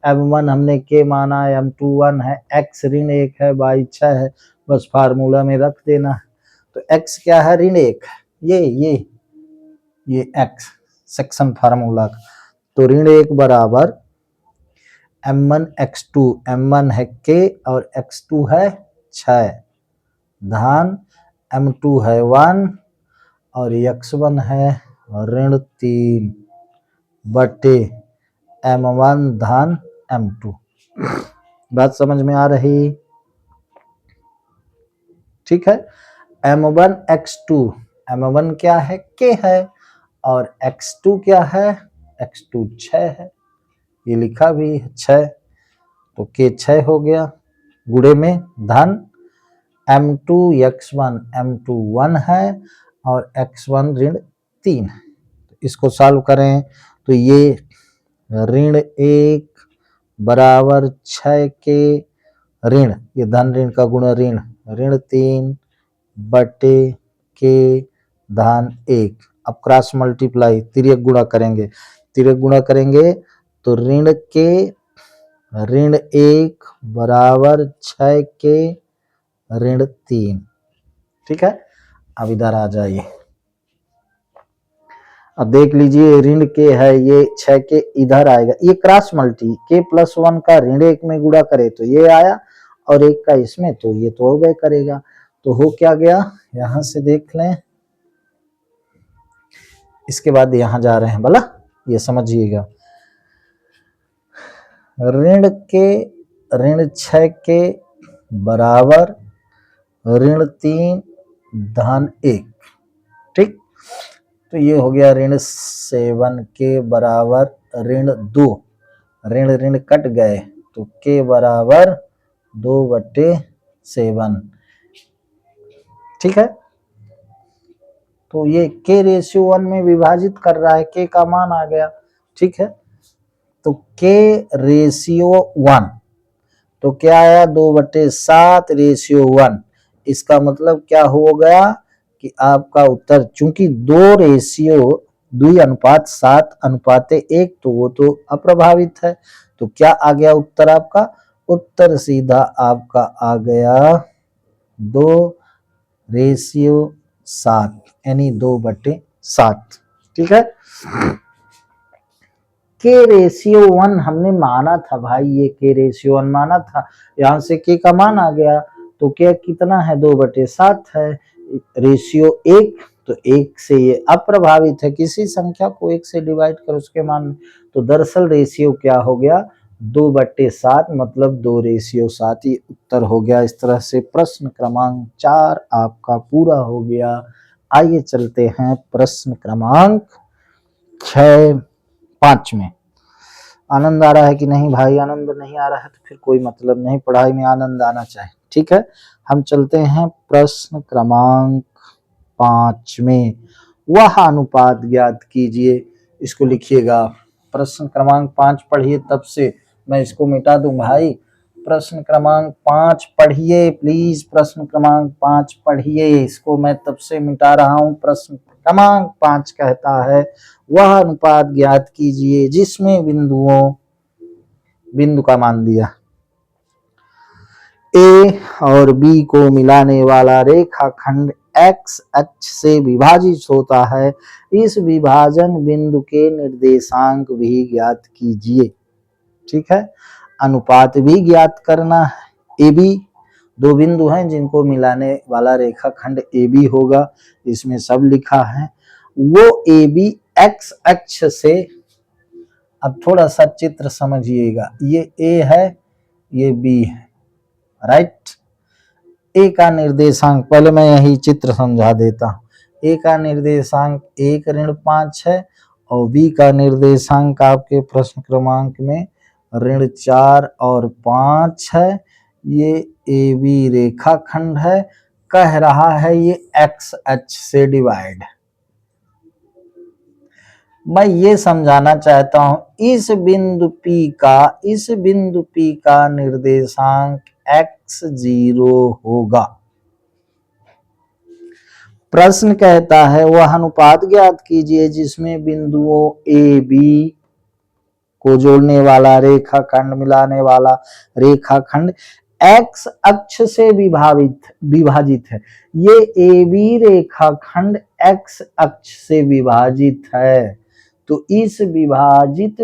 m1 हमने k माना, m2 1 है, x ऋण 1 है, y 6 है, बस फार्मूला में रख देना। तो x क्या है ऋण 1, ये x सेक्शन फार्मूला का, तो ऋण 1 बराबर m1 x2, m1 है k और x2 है 6, धन m2 है 1 और x1 है ऋण 3 बटे m1 धन m2। बात समझ में आ रही, ठीक है। m1 x2, m1 क्या है k है, और x2 क्या है, x2 6 है, ये लिखा भी 6, तो k 6 हो गया, गुणे में धन m2 x1, m2 1 है और x1 ऋण 3 है। इसको सॉल्व करें तो ये ऋण 1 बराबर 6 के ऋण, ये धन ऋण का गुणा ऋण, ऋण 3 बटे के धन 1। अब क्रॉस मल्टीप्लाई तिर्यक गुणा करेंगे, तिर्यक गुणा करेंगे तो ऋण के ऋण 1 बराबर 6 के ऋण 3। ठीक है, अब इधर आ जाइए, अब देख लीजिए ऋण के है ये 6 के इधर आएगा, ये क्रॉस मल्टी के प्लस 1 का ऋण 1 में गुणा करे तो ये आया और 1 का इसमें, तो ये तो हो करेगा। तो हो क्या गया, यहां से देख लें, इसके बाद यहां जा रहे हैं भला ये समझिएगा, ऋण के ऋण 6 के बराबर ऋण 3 धन 1। ठीक, तो ये हो गया ऋण 7 के बराबर ऋण 2, ऋण ऋण कट गए तो के बराबर 2/7। ठीक है, तो ये के रेशियो 1 में विभाजित कर रहा है, के का मान आ गया। ठीक है, तो के रेशियो 1 तो क्या आया, 2/7 रेशियो 1। इसका मतलब क्या हो गया कि आपका उत्तर, चूंकि 2:7:1 तो वो तो अप्रभावित है, तो क्या आ गया उत्तर आपका, उत्तर सीधा आपका आ गया 2:7 यानी 2/7। ठीक है, के रेशियो 1 हमने माना था भाई, ये के रेशियो 1 माना था, यहां से के का मान आ गया तो क्या कितना है, 2/7 है, रेशियो 1 तो 1 से ये अप्रभावित है, किसी संख्या को 1 से डिवाइड कर उसके मान, तो दरअसल रेशियो क्या हो गया, 2/7 मतलब 2:7, ये उत्तर हो गया। इस तरह से प्रश्न क्रमांक 4 आपका पूरा हो गया। आइए चलते हैं प्रश्न क्रमांक 5 में। आनंद आ रहा है कि नहीं भाई, आनंद नहीं आ रहा है तो फिर कोई मतलब नहीं, पढ़ाई में आनंद आना चाहिए। ठीक है, हम चलते हैं प्रश्न क्रमांक 5 में, वह अनुपात ज्ञात कीजिए। इसको लिखिएगा, प्रश्न क्रमांक 5 पढ़िए, तब से मैं इसको मिटा दूं भाई। प्रश्न क्रमांक 5 पढ़िए प्लीज, प्रश्न क्रमांक 5 पढ़िए, इसको मैं तब से मिटा रहा हूं। प्रश्न क्रमांक 5 कहता है, वह अनुपात ज्ञात कीजिए जिसमें बिंदु का मान दिया, ए और बी को मिलाने वाला रेखाखंड एक्स अक्ष से विभाजित होता है। इस विभाजन बिंदु के निर्देशांक भी ज्ञात कीजिए। ठीक है, अनुपात भी ज्ञात करना है। ए बी, दो बिंदु हैं जिनको मिलाने वाला रेखाखंड ए बी होगा, इसमें सब लिखा है। वो ए बी एक्स अक्ष से, अब थोड़ा सा चित्र समझिएगा, ये ए है ये बी है, राइट। ए का निर्देशांक, पहले मैं यही चित्र समझा देता हूं। ए का निर्देशांक 1-5 है और बी का निर्देशांक आपके प्रश्न क्रमांक में ऋण 4 और 5 है। ये ए बी रेखाखंड है, कह रहा है ये एक्स अक्ष से डिवाइड। मैं ये समझाना चाहता हूं, इस बिंदु P का निर्देशांक x0 होगा। प्रश्न कहता है वह अनुपात ज्ञात कीजिए जिसमें बिंदुओं ए बी को जोड़ने वाला रेखाखंड, मिलाने वाला रेखाखंड x अक्ष से विभाजित है। ये ए बी रेखाखंड x अक्ष से विभाजित है, तो इस विभाजन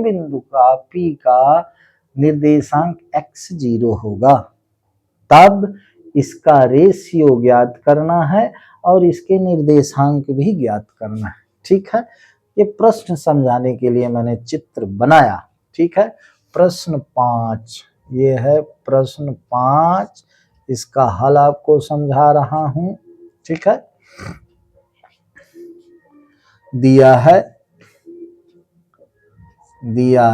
बिंदु का P का निर्देशांक x0 होगा। तब इसका रेशियो ज्ञात करना है और इसके निर्देशांक भी ज्ञात करना है। ठीक है, ये प्रश्न समझाने के लिए मैंने चित्र बनाया। ठीक है, प्रश्न 5, ये है प्रश्न 5, इसका हल आपको समझा रहा हूं। ठीक है, दिया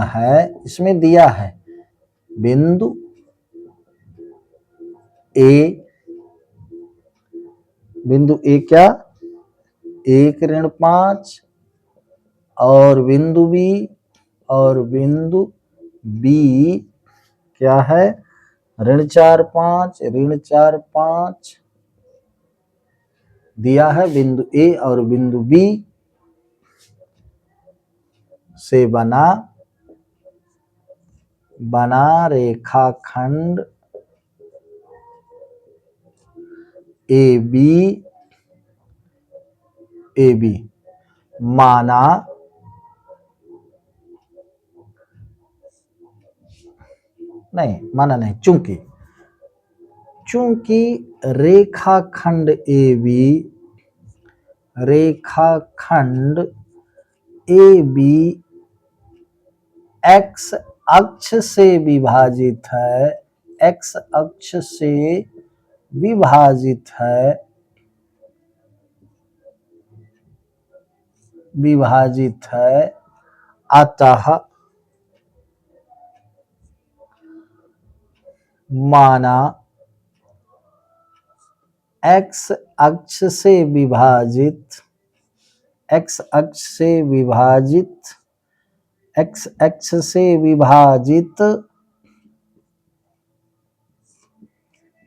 है, इसमें दिया है बिंदु ए क्या, 1-5 और बिंदु बी और बिंदु बी क्या है, ऋण 4 5 ऋण 4 5 दिया है। बिंदु ए और बिंदु बी से बना रेखाखंड ए बी माना नहीं, चूंकि रेखाखंड ए बी एक्स अक्ष से विभाजित है, अतः माना एक्स अक्ष से विभाजित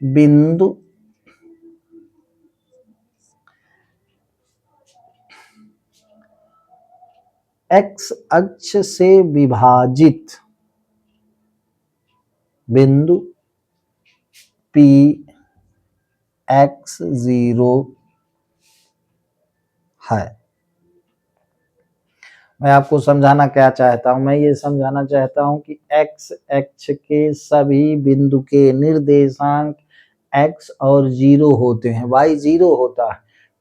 बिंदु एक्स अक्ष से विभाजित बिंदु P x0 है। मैं आपको समझाना क्या चाहता हूं, मैं ये समझाना चाहता हूं कि x अक्ष के सभी बिंदु के निर्देशांक x और 0 होते हैं, y 0 होता है,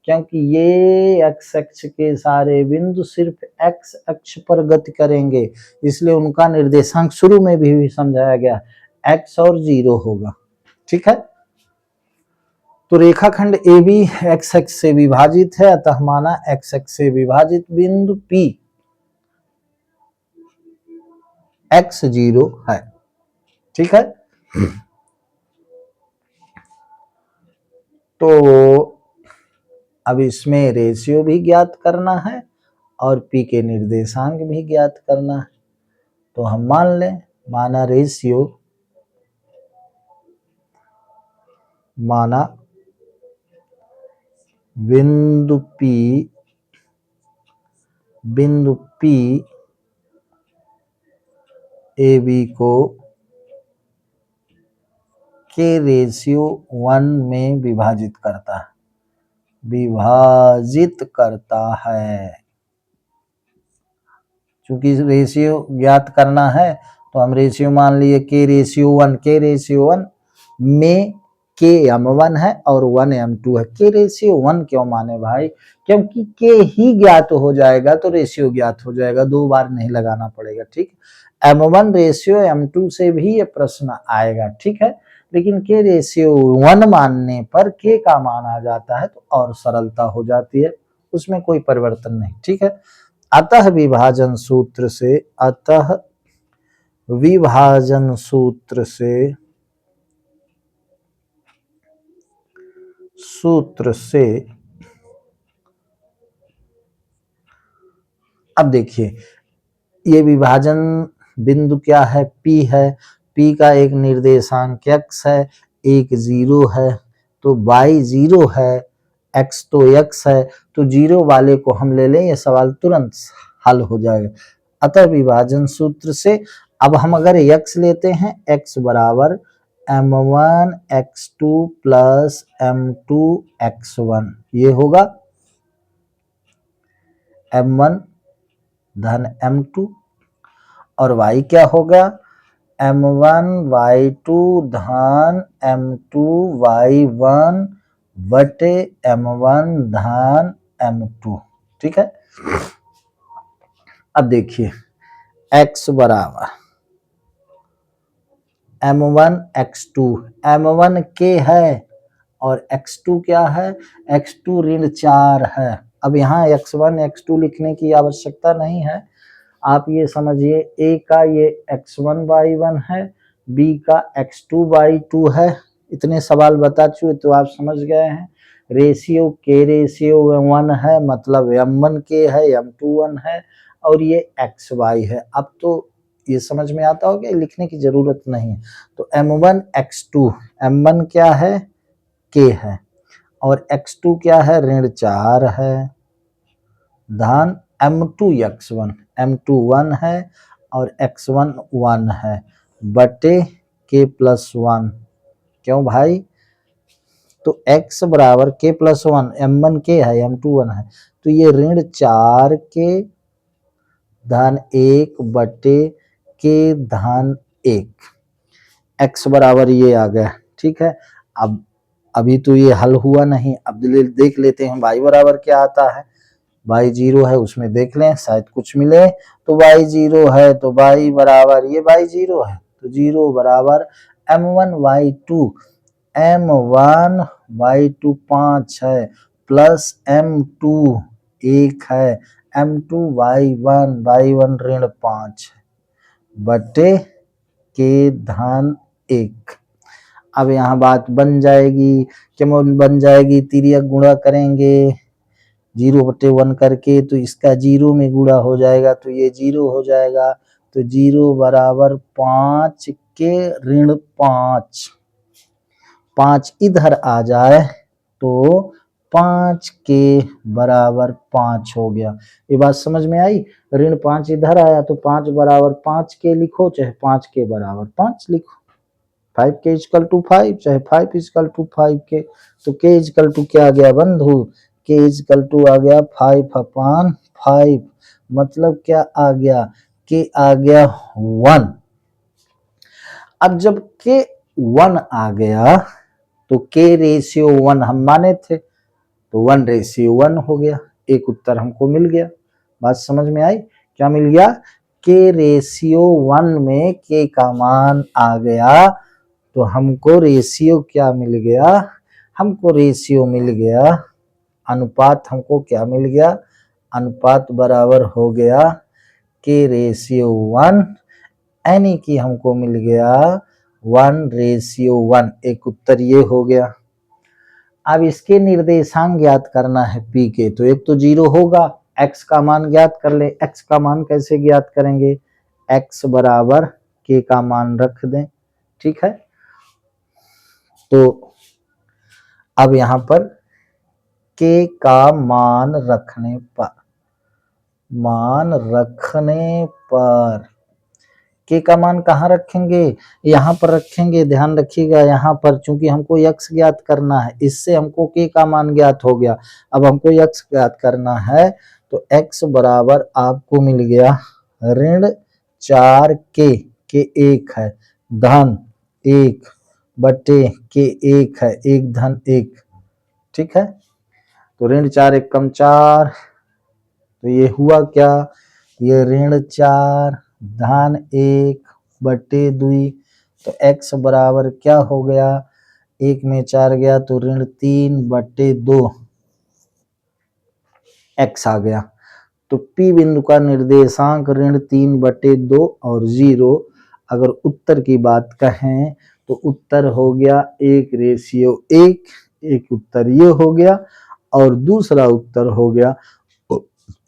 क्योंकि ये x अक्ष के सारे बिंदु सिर्फ x अक्ष पर गति करेंगे, इसलिए उनका निर्देशांक शुरू में भी समझाया गया x और 0 होगा। ठीक है, तो रेखाखंड ए बी एक्स अक्ष से विभाजित है, अतः माना एक्स अक्ष से विभाजित बिंदु P x0 है। ठीक है, तो अब इसमें रेशियो भी ज्ञात करना है और P के निर्देशांक भी ज्ञात करना है। तो हम मान लें, माना बिंदु P ए बी को के रेशियो 1 में विभाजित करता है। चूंकि रेशियो ज्ञात करना है तो हम रेशियो मान लिए के रेशियो 1 में के m1 है और 1 m2 है। के रेशियो 1 क्यों माने भाई, क्योंकि के ही ज्ञात हो जाएगा तो रेशियो ज्ञात हो जाएगा, 2 बार नहीं लगाना पड़ेगा। ठीक, m1 रेशियो m2 से भी ये प्रश्न आएगा। ठीक है, लेकिन के रेशियो 1 मानने पर के का मान आ जाता है तो और सरलता हो जाती है, उसमें कोई परिवर्तन नहीं। ठीक है, अतः विभाजन सूत्र से अब देखिए, ये विभाजन बिंदु क्या है, P है, P का एक निर्देशांक x है, एक 0 है, तो y 0 है, x तो x है, तो 0 वाले को हम ले लें, ये सवाल तुरंत हल हो जाएगा। अतः विभाजन सूत्र से अब हम अगर x लेते हैं, x बराबर m1 x2 plus m2 x1, ये होगा m1 धन m2, और y क्या होगा, m1 y2 धन m2 y1 बटे m1 धन m2। ठीक है, अब देखिए x बराबर m1 x2, m1 के है और x2 क्या है, x2 ऋण 4 है। अब यहाँ x1 x2 लिखने की आवश्यकता नहीं है, आप ये समझिए a का ये x1 y1 है, b का x2 y2 है। इतने सवाल बता चुके तो आप समझ गए हैं। रेशियो के रेशियो 1 है, मतलब m1 के है, m2 1 है, और ये एक्स वाई है। अब तो ये समझ में आता होगा, लिखने की जरूरत नहीं है। तो m1 x2, m1 क्या है, k है, और x2 क्या है, ऋण 4 है, धन m2 x1, m2 1 है और x1 1 है, बटे k+1। क्यों भाई, तो x बराबर k+1, m1 k है, m2 1 है, तो ये ऋण 4 के धन 1 बटे के धन 1, x बराबर ये आ गया। ठीक है, अब अभी तो ये हल हुआ नहीं, अब देख लेते हैं y बराबर क्या आता है। y 0 है, उसमें देख लें शायद कुछ मिले। तो y 0 है तो y बराबर, ये y 0 है तो 0 बराबर m1 y2, m1 y2 5 है, प्लस m2 1 है, m2 y1 ऋण 5 है, बटे के धन 1। अब यहाँ बात बन जाएगी, क्या बन जाएगी, तिर्यक गुणा करेंगे 0/1 करके, तो इसका 0 में गुणा हो जाएगा तो ये 0 हो जाएगा। तो 0 बराबर 5 के ऋण 5, 5 इधर आ जाए तो 5 के बराबर 5 हो गया। ये बात समझ में आई। ऋण 5 इधर आया तो 5 बराबर 5 के लिखो, चाहे 5 के बराबर 5 लिखो। 5 के इक्वल टू 5, चाहे 5 इक्वल टू 5 के। तो के इक्वल टू क्या आ गया बंधु, के इक्वल टू आ गया 5/5, मतलब क्या आ गया, के आ गया 1। अब जब के 1 आ गया तो के रेशियो 1 हम माने थे, तो 1:1 हो गया, एक उत्तर हमको मिल गया। बात समझ में आई, क्या मिल गया, के रेशियो 1 में के का मान आ गया, तो हमको रेशियो क्या मिल गया, हमको रेशियो मिल गया, अनुपात हमको क्या मिल गया, अनुपात बराबर हो गया के रेशियो 1, यानी कि हमको मिल गया 1:1। एक उत्तर ये हो गया। अब इसके निर्देशांक ज्ञात करना है पी के, तो एक तो 0 होगा, x का मान ज्ञात कर ले। x का मान कैसे ज्ञात करेंगे, x बराबर k का मान रख दें। ठीक है, तो अब यहाँ पर k का मान रखने पर k का मान कहाँ रखेंगे, यहाँ पर रखेंगे। ध्यान रखिएगा, यहाँ पर चूंकि हमको x ज्ञात करना है, इससे हमको k का मान ज्ञात हो गया। अब हमको x ज्ञात करना है, तो x बराबर आपको मिल गया ऋण 4 के 1 है, धन 1 बटे के 1 है, 1 धन 1। ठीक है, तो ऋण 4 1 कम 4, तो ये हुआ क्या, ये ऋण 4 धन 1 बटे 2, तो x बराबर क्या हो गया, 1 में 4 गया तो ऋण 3 बटे 2 x आ गया। तो P बिंदु का निर्देशांक ऋण 3 बटे 2 और 0। अगर उत्तर की बात कहें तो उत्तर हो गया 1:1। एक उत्तर ये हो गया, और दूसरा उत्तर हो गया,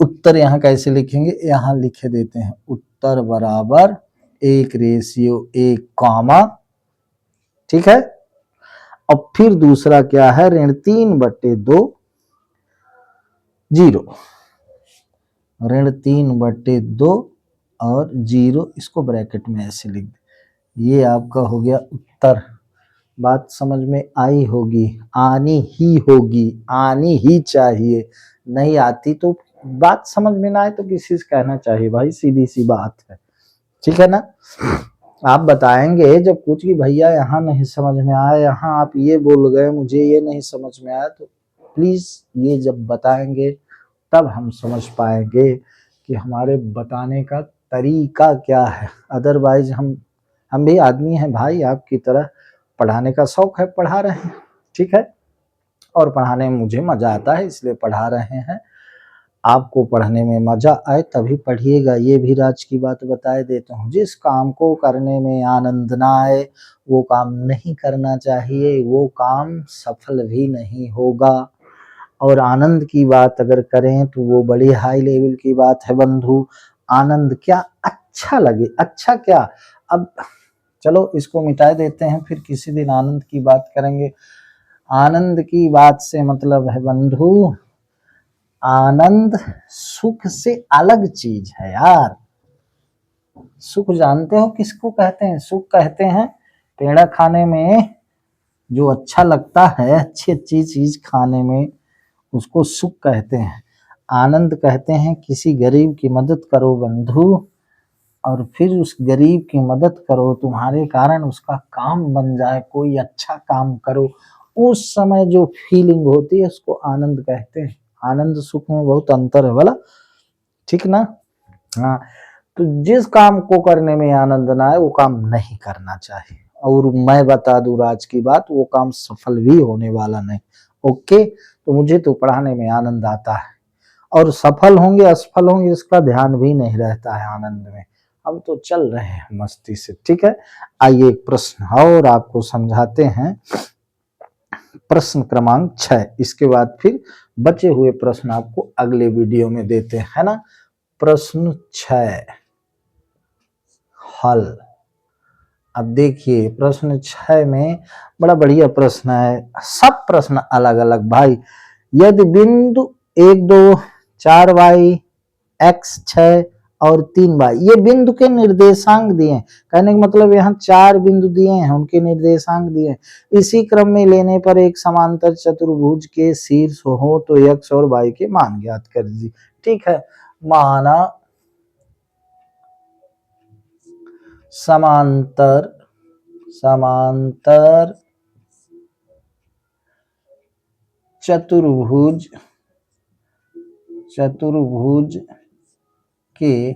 उत्तर यहाँ कैसे लिखेंगे, यहाँ लिखे देते हैं, उत्तर बराबर 1:1 कॉमा। ठीक है, अब फिर दूसरा क्या है, ऋण 3 बटे 2 0, ऋण 3 बटे 2 और 0, इसको ब्रैकेट में ऐसे लिख दे। ये आपका हो गया उत्तर। बात समझ में आई होगी, आनी ही होगी, आनी ही चाहिए, नहीं आती तो बात समझ में ना आए तो किसी से कहना चाहिए भाई, सीधी सी बात है। ठीक है ना, आप बताएंगे जब कुछ कि भैया यहाँ नहीं समझ में आया, यहाँ आप ये बोल गए मुझे ये नहीं समझ में आया, तो प्लीज ये जब बताएंगे तब हम समझ पाएंगे कि हमारे बताने का तरीका क्या है। अदरवाइज हम भी आदमी हैं भाई, आपकी तरह पढ़ाने का शौक है, पढ़ा रहे हैं। ठीक है, और पढ़ाने में मुझे मजा आता है, इसलिए पढ़ा रहे हैं। आपको पढ़ने में मजा आए तभी पढ़िएगा। ये भी राज की बात बताए देता हूँ, जिस काम को करने में आनंद ना आए वो काम नहीं करना चाहिए, वो काम सफल भी नहीं होगा। और आनंद की बात अगर करें तो वो बड़ी हाई लेवल की बात है बंधु। आनंद क्या अच्छा लगे, अच्छा क्या, अब चलो इसको मिटा देते हैं, फिर किसी दिन आनंद की बात करेंगे। आनंद की बात से मतलब है बंधु, आनंद सुख से अलग चीज है यार। सुख जानते हो किसको कहते हैं? सुख कहते हैं पेड़ा खाने में जो अच्छा लगता है, अच्छी अच्छी चीज खाने में, उसको सुख कहते हैं। आनंद कहते हैं किसी गरीब की मदद करो बंधु, और फिर उस गरीब की मदद करो, तुम्हारे कारण उसका काम बन जाए, कोई अच्छा काम करो, उस समय जो फीलिंग होती है उसको आनंद कहते हैं। आनंद सुख में बहुत अंतर है बोला, ठीक ना? हाँ, तो जिस काम को करने में आनंद ना आए वो काम नहीं करना चाहिए। और मैं बता दूं राज की बात, वो काम सफल भी होने वाला नहीं। ओके, तो मुझे तो पढ़ाने में आनंद आता है, और सफल होंगे असफल होंगे इसका ध्यान भी नहीं रहता है आनंद में। हम तो चल रहे हैं मस्ती से, ठीक है। आइए एक प्रश्न और आपको समझाते हैं, प्रश्न क्रमांक 6। इसके बाद फिर बचे हुए प्रश्न आपको अगले वीडियो में देते हैं, है ना। प्रश्न 6 हल। अब देखिए प्रश्न 6 में बड़ा बढ़िया प्रश्न है, सब प्रश्न अलग अलग भाई। यदि बिंदु 1 2 4 वाई x 6 और 3 वाई, ये बिंदु के निर्देशांक दिए हैं, कहने का मतलब यहाँ 4 बिंदु दिए हैं, उनके निर्देशांक दिए हैं। इसी क्रम में लेने पर एक समांतर चतुर्भुज के शीर्ष हो तो x और y के मान ज्ञात कर दीजिए। ठीक है, माना समांतर चतुर्भुज के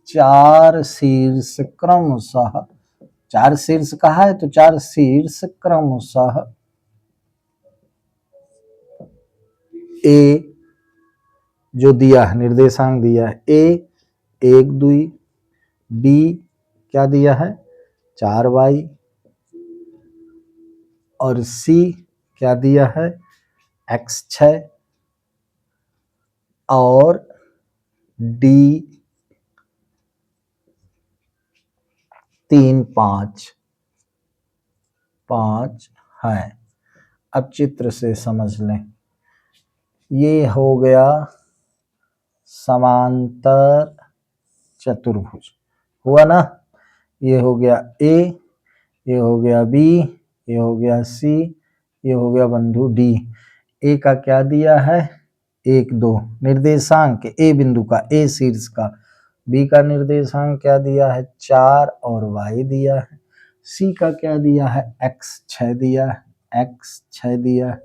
4 शीर्ष क्रमशः, 4 शीर्ष कहा है तो 4 शीर्ष क्रमशः ए जो दिया है, निर्देशांक दिया है, ए 1 2, बी क्या दिया है 4 वाई, और सी क्या दिया है x 6, और डी 3 5 है। अब चित्र से समझ लें, ये हो गया समांतर चतुर्भुज, हुआ ना। ये हो गया ए, ये हो गया बी, ये हो गया सी, ये हो गया बंधु डी। ए का क्या दिया है 1 2 निर्देशांक, ए बिंदु का, ए शीर्ष का। बी का निर्देशांक क्या दिया है 4 और वाई दिया है। सी का क्या दिया है x 6 दिया है, x 6 दिया है।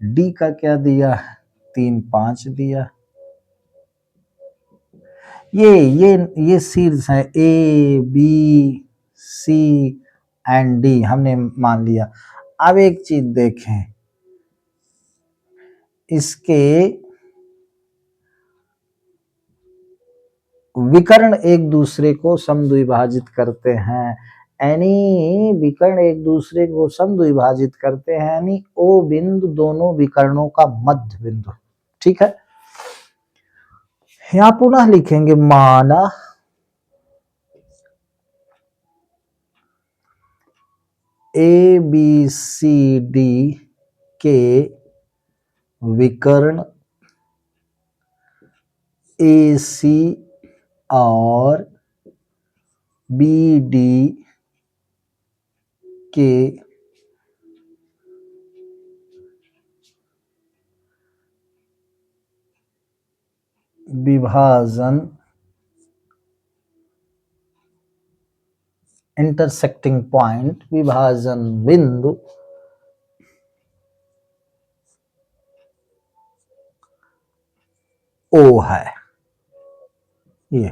डी का क्या दिया है 3 5 दिया। ये शीर्ष है A B C and D, हमने मान लिया। अब एक चीज देखें, इसके विकर्ण एक दूसरे को समद्विभाजित करते हैं, यानी विकर्ण एक दूसरे को समद्विभाजित करते हैं, यानी ओ बिंदु दोनों विकर्णों का मध्य बिंदु। ठीक है, यहां पुनः लिखेंगे, माना ए बी सी डी के विकर्ण ए सी और बी डी के विभाजन इंटरसेक्टिंग पॉइंट, विभाजन बिंदु ओ है। ये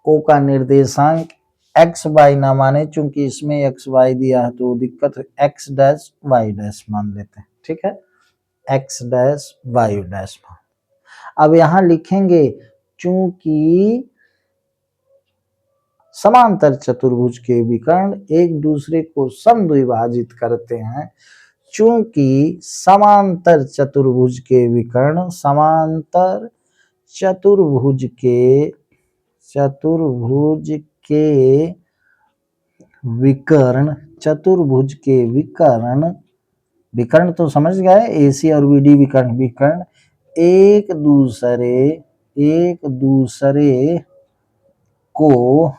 ओ का निर्देशांक एक्स वाई ना माने, चूंकि इसमें एक्स वाई दिया है तो दिक्कत है, एक्स डैश वाई डैश मान लेते हैं। ठीक है, एक्स डैश वाई डैश मान। अब यहां लिखेंगे, चूंकि समांतर चतुर्भुज के विकर्ण एक दूसरे को समद्विभाजित करते हैं, चूंकि समांतर चतुर्भुज के विकर्ण, समांतर चतुर्भुज के विकर्ण, चतुर्भुज के विकर्ण, विकर्ण तो समझ गए, AC और BD विकर्ण, विकर्ण एक दूसरे को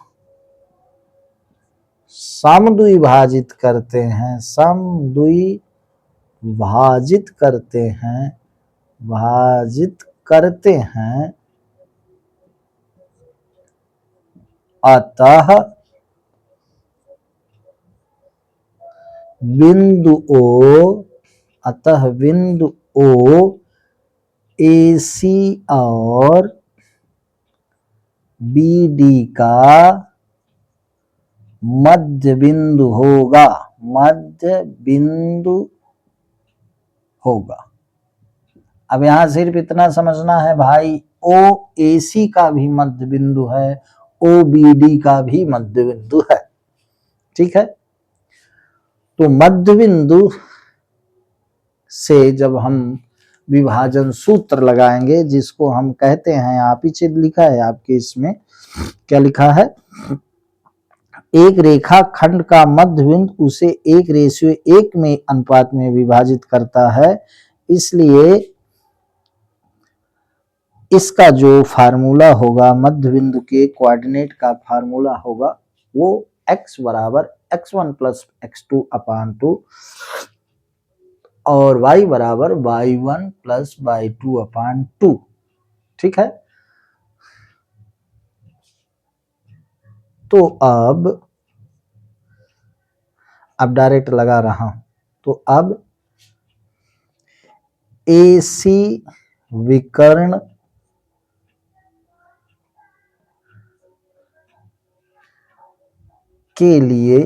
समद्विभाजित करते हैं, समद्विभाजित करते हैं, अतः बिंदु O AC और BD का मध्य बिंदु होगा। अब यहां सिर्फ इतना समझना है भाई, OAC का भी मध्य बिंदु है, OBD का भी मध्य बिंदु है, ठीक है। तो मध्य बिंदु से जब हम विभाजन सूत्र लगाएंगे, जिसको हम कहते हैं, यहाँ पीछे लिखा है आपके, इसमें क्या लिखा है, एक रेखा खंड का मध्य बिंदु उसे 1:1 में अनुपात में विभाजित करता है, इसलिए इसका जो फार्मूला होगा, मध्य बिंदु के कोऑर्डिनेट का फार्मूला होगा, वो x बराबर x1 प्लस x2 अपान 2 और y बराबर y1 प्लस y2 अपान 2, ठीक है। तो अब डायरेक्ट लगा रहा हूं, तो अब AC विकर्ण के लिए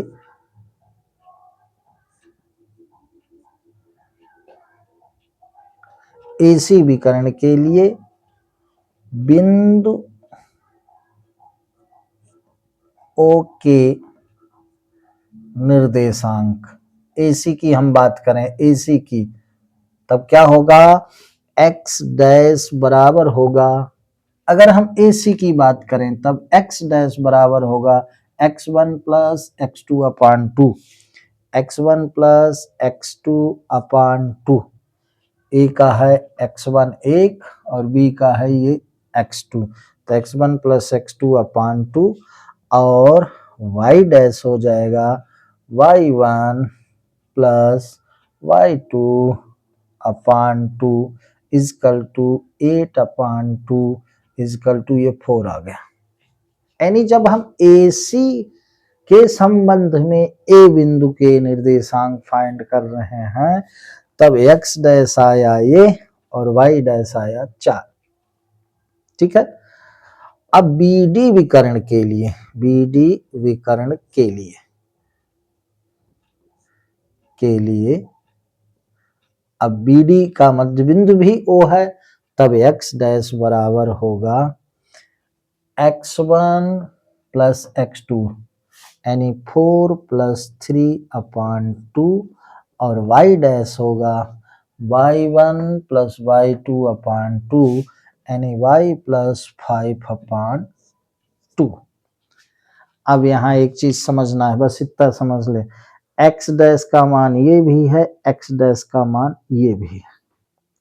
बिंदु O के निर्देशांक, AC की हम बात करें, AC की, तब क्या होगा, x डैश बराबर होगा, अगर हम AC की बात करें तब x डैश बराबर होगा x1 plus x2 upon 2, x1 plus x2 upon 2, A का है x1 1 और B का है ये x2, तो x1 प्लस x2 अपान 2 और y डैश हो जाएगा y1 plus y2 upon 2 equal to 8 upon 2 equal to ये 4 आ गया। यानी जब हम AC के संबंध में A बिंदु के निर्देशांक फाइंड कर रहे हैं, तब x डैश आया ये और y डैश आया 4, ठीक है। अब BD विकर्ण के लिए अब BD का मध्य बिंदु भी O है, तब x डैश बराबर होगा x1 प्लस x2 यानी 4 प्लस 3 अपान 2 और y डैश होगा y1 प्लस y2 अपान 2 यानी y प्लस 5 अपान 2। अब यहाँ एक चीज समझना है, बस इतना समझ ले, x डैश का मान ये भी है, x डैश का मान ये भी है,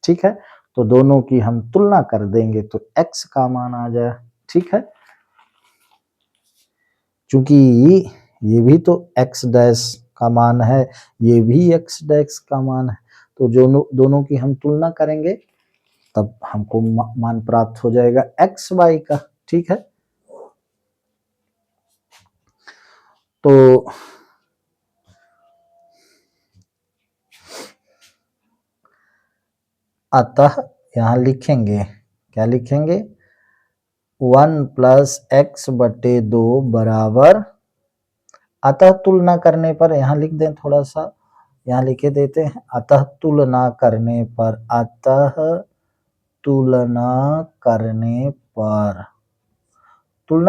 ठीक है। तो दोनों की हम तुलना कर देंगे तो x का मान आ जाए, ठीक है। चूंकि ये भी तो x डैश का मान है, ये भी x डैश का मान है, तो दोनों की हम तुलना करेंगे तब हमको मान प्राप्त हो जाएगा x y का, ठीक है। तो अतः यहां लिखेंगे, क्या लिखेंगे, 1 प्लस x बटे 2 बराबर, अतः तुलना करने पर यहां लिख दें, थोड़ा सा यहां लिखे देते हैं, अतः तुलना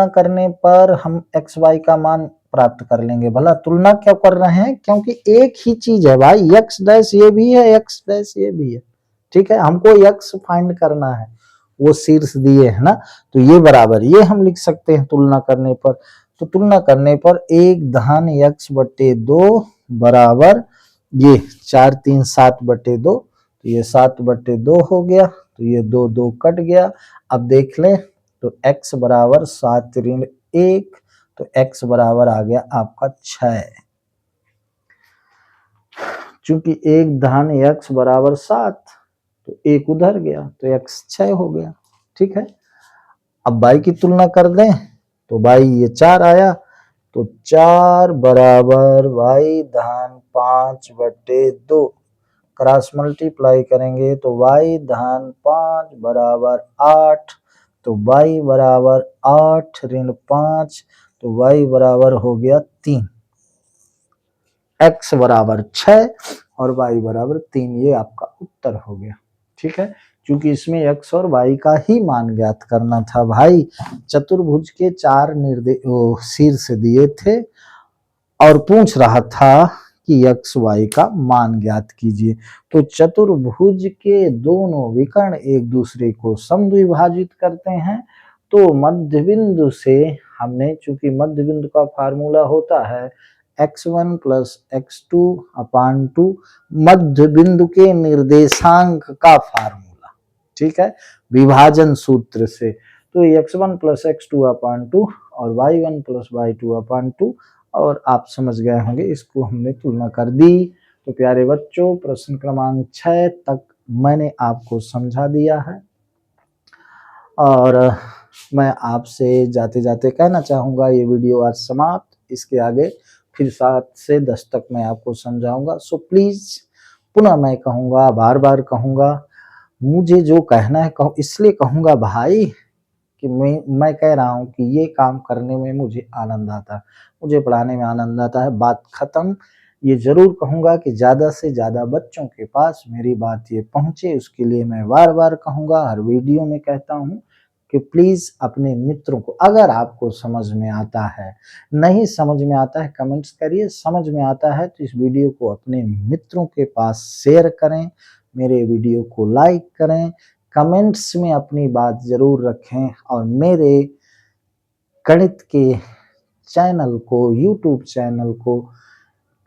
करने पर हम x y का मान प्राप्त कर लेंगे। भला तुलना क्यों कर रहे हैं? क्योंकि एक ही चीज है भाई, x डैश ये भी है, x डैश ये भी है, ठीक है। हमको x फाइंड करना है, वो शीर्ष दिए है ना, तो ये बराबर ये हम लिख सकते हैं तुलना करने पर। तो तुलना करने पर 1/x/2 बराबर ये 4 3 7/2, तो ये 7/2 हो गया, तो ये 2 2 कट गया। अब देख लें तो x बराबर 7 ऋण 1, तो x बराबर आ गया आपका 6। चूंकि 1/x बराबर 7, तो 1 उधर गया, तो x 6 हो गया, ठीक है। अब y की तुलना कर दें तो y ये 4 आया, तो 4 बराबर y/5/2, क्रॉस मल्टीप्लाई करेंगे तो y/5 बराबर 8, तो y बराबर 8 ऋण 5, तो y बराबर हो गया 3, x बराबर 6 और y बराबर 3, ये आपका उत्तर हो गया, ठीक है। क्योंकि इसमें x और y का ही मान ज्ञात करना था भाई। चतुर्भुज के 4 शीर्ष दिए थे और पूछ रहा था कि x y का मान ज्ञात कीजिए। तो चतुर्भुज के दोनों विकर्ण एक दूसरे को समद्विभाजित करते हैं, तो मध्य बिंदु से हमने, चूंकि मध्य बिंदु का फार्मूला होता है x1 प्लस x2/2 मध्य बिंदु के निर्देशांक का फार्मूला, ठीक है, विभाजन सूत्र से। तो x1 प्लस x2/2 और y1 प्लस y2/2, और आप समझ गए होंगे, इसको हमने तुलना कर दी। तो प्यारे बच्चों, प्रश्न क्रमांक 6 तक मैंने आपको समझा दिया है, और मैं आपसे जाते जाते कहना चाहूँगा ये वीडियो आज समाप्त। इसके आगे फिर 7 से 10 तक मैं आपको समझाऊंगा। सो प्लीज़, पुनः मैं कहूँगा, बार बार कहूँगा, मुझे जो कहना है इसलिए कहूँगा भाई कि मैं कह रहा हूँ कि ये काम करने में मुझे आनंद आता है, मुझे पढ़ाने में आनंद आता है, बात खत्म। ये जरूर कहूँगा कि ज़्यादा से ज़्यादा बच्चों के पास मेरी बात ये पहुँचे, उसके लिए मैं बार बार कहूँगा, हर वीडियो में कहता हूँ कि प्लीज़ अपने मित्रों को, अगर आपको समझ में आता है, नहीं समझ में आता है कमेंट्स करिए, समझ में आता है तो इस वीडियो को अपने मित्रों के पास शेयर करें, मेरे वीडियो को लाइक करें, कमेंट्स में अपनी बात जरूर रखें, और मेरे गणित के चैनल को, यूट्यूब चैनल को,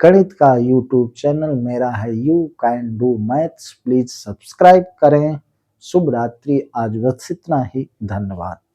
गणित का यूट्यूब चैनल मेरा है you can do maths, please subscribe करें। शुभ रात्रि, आज बस इतना ही, धन्यवाद।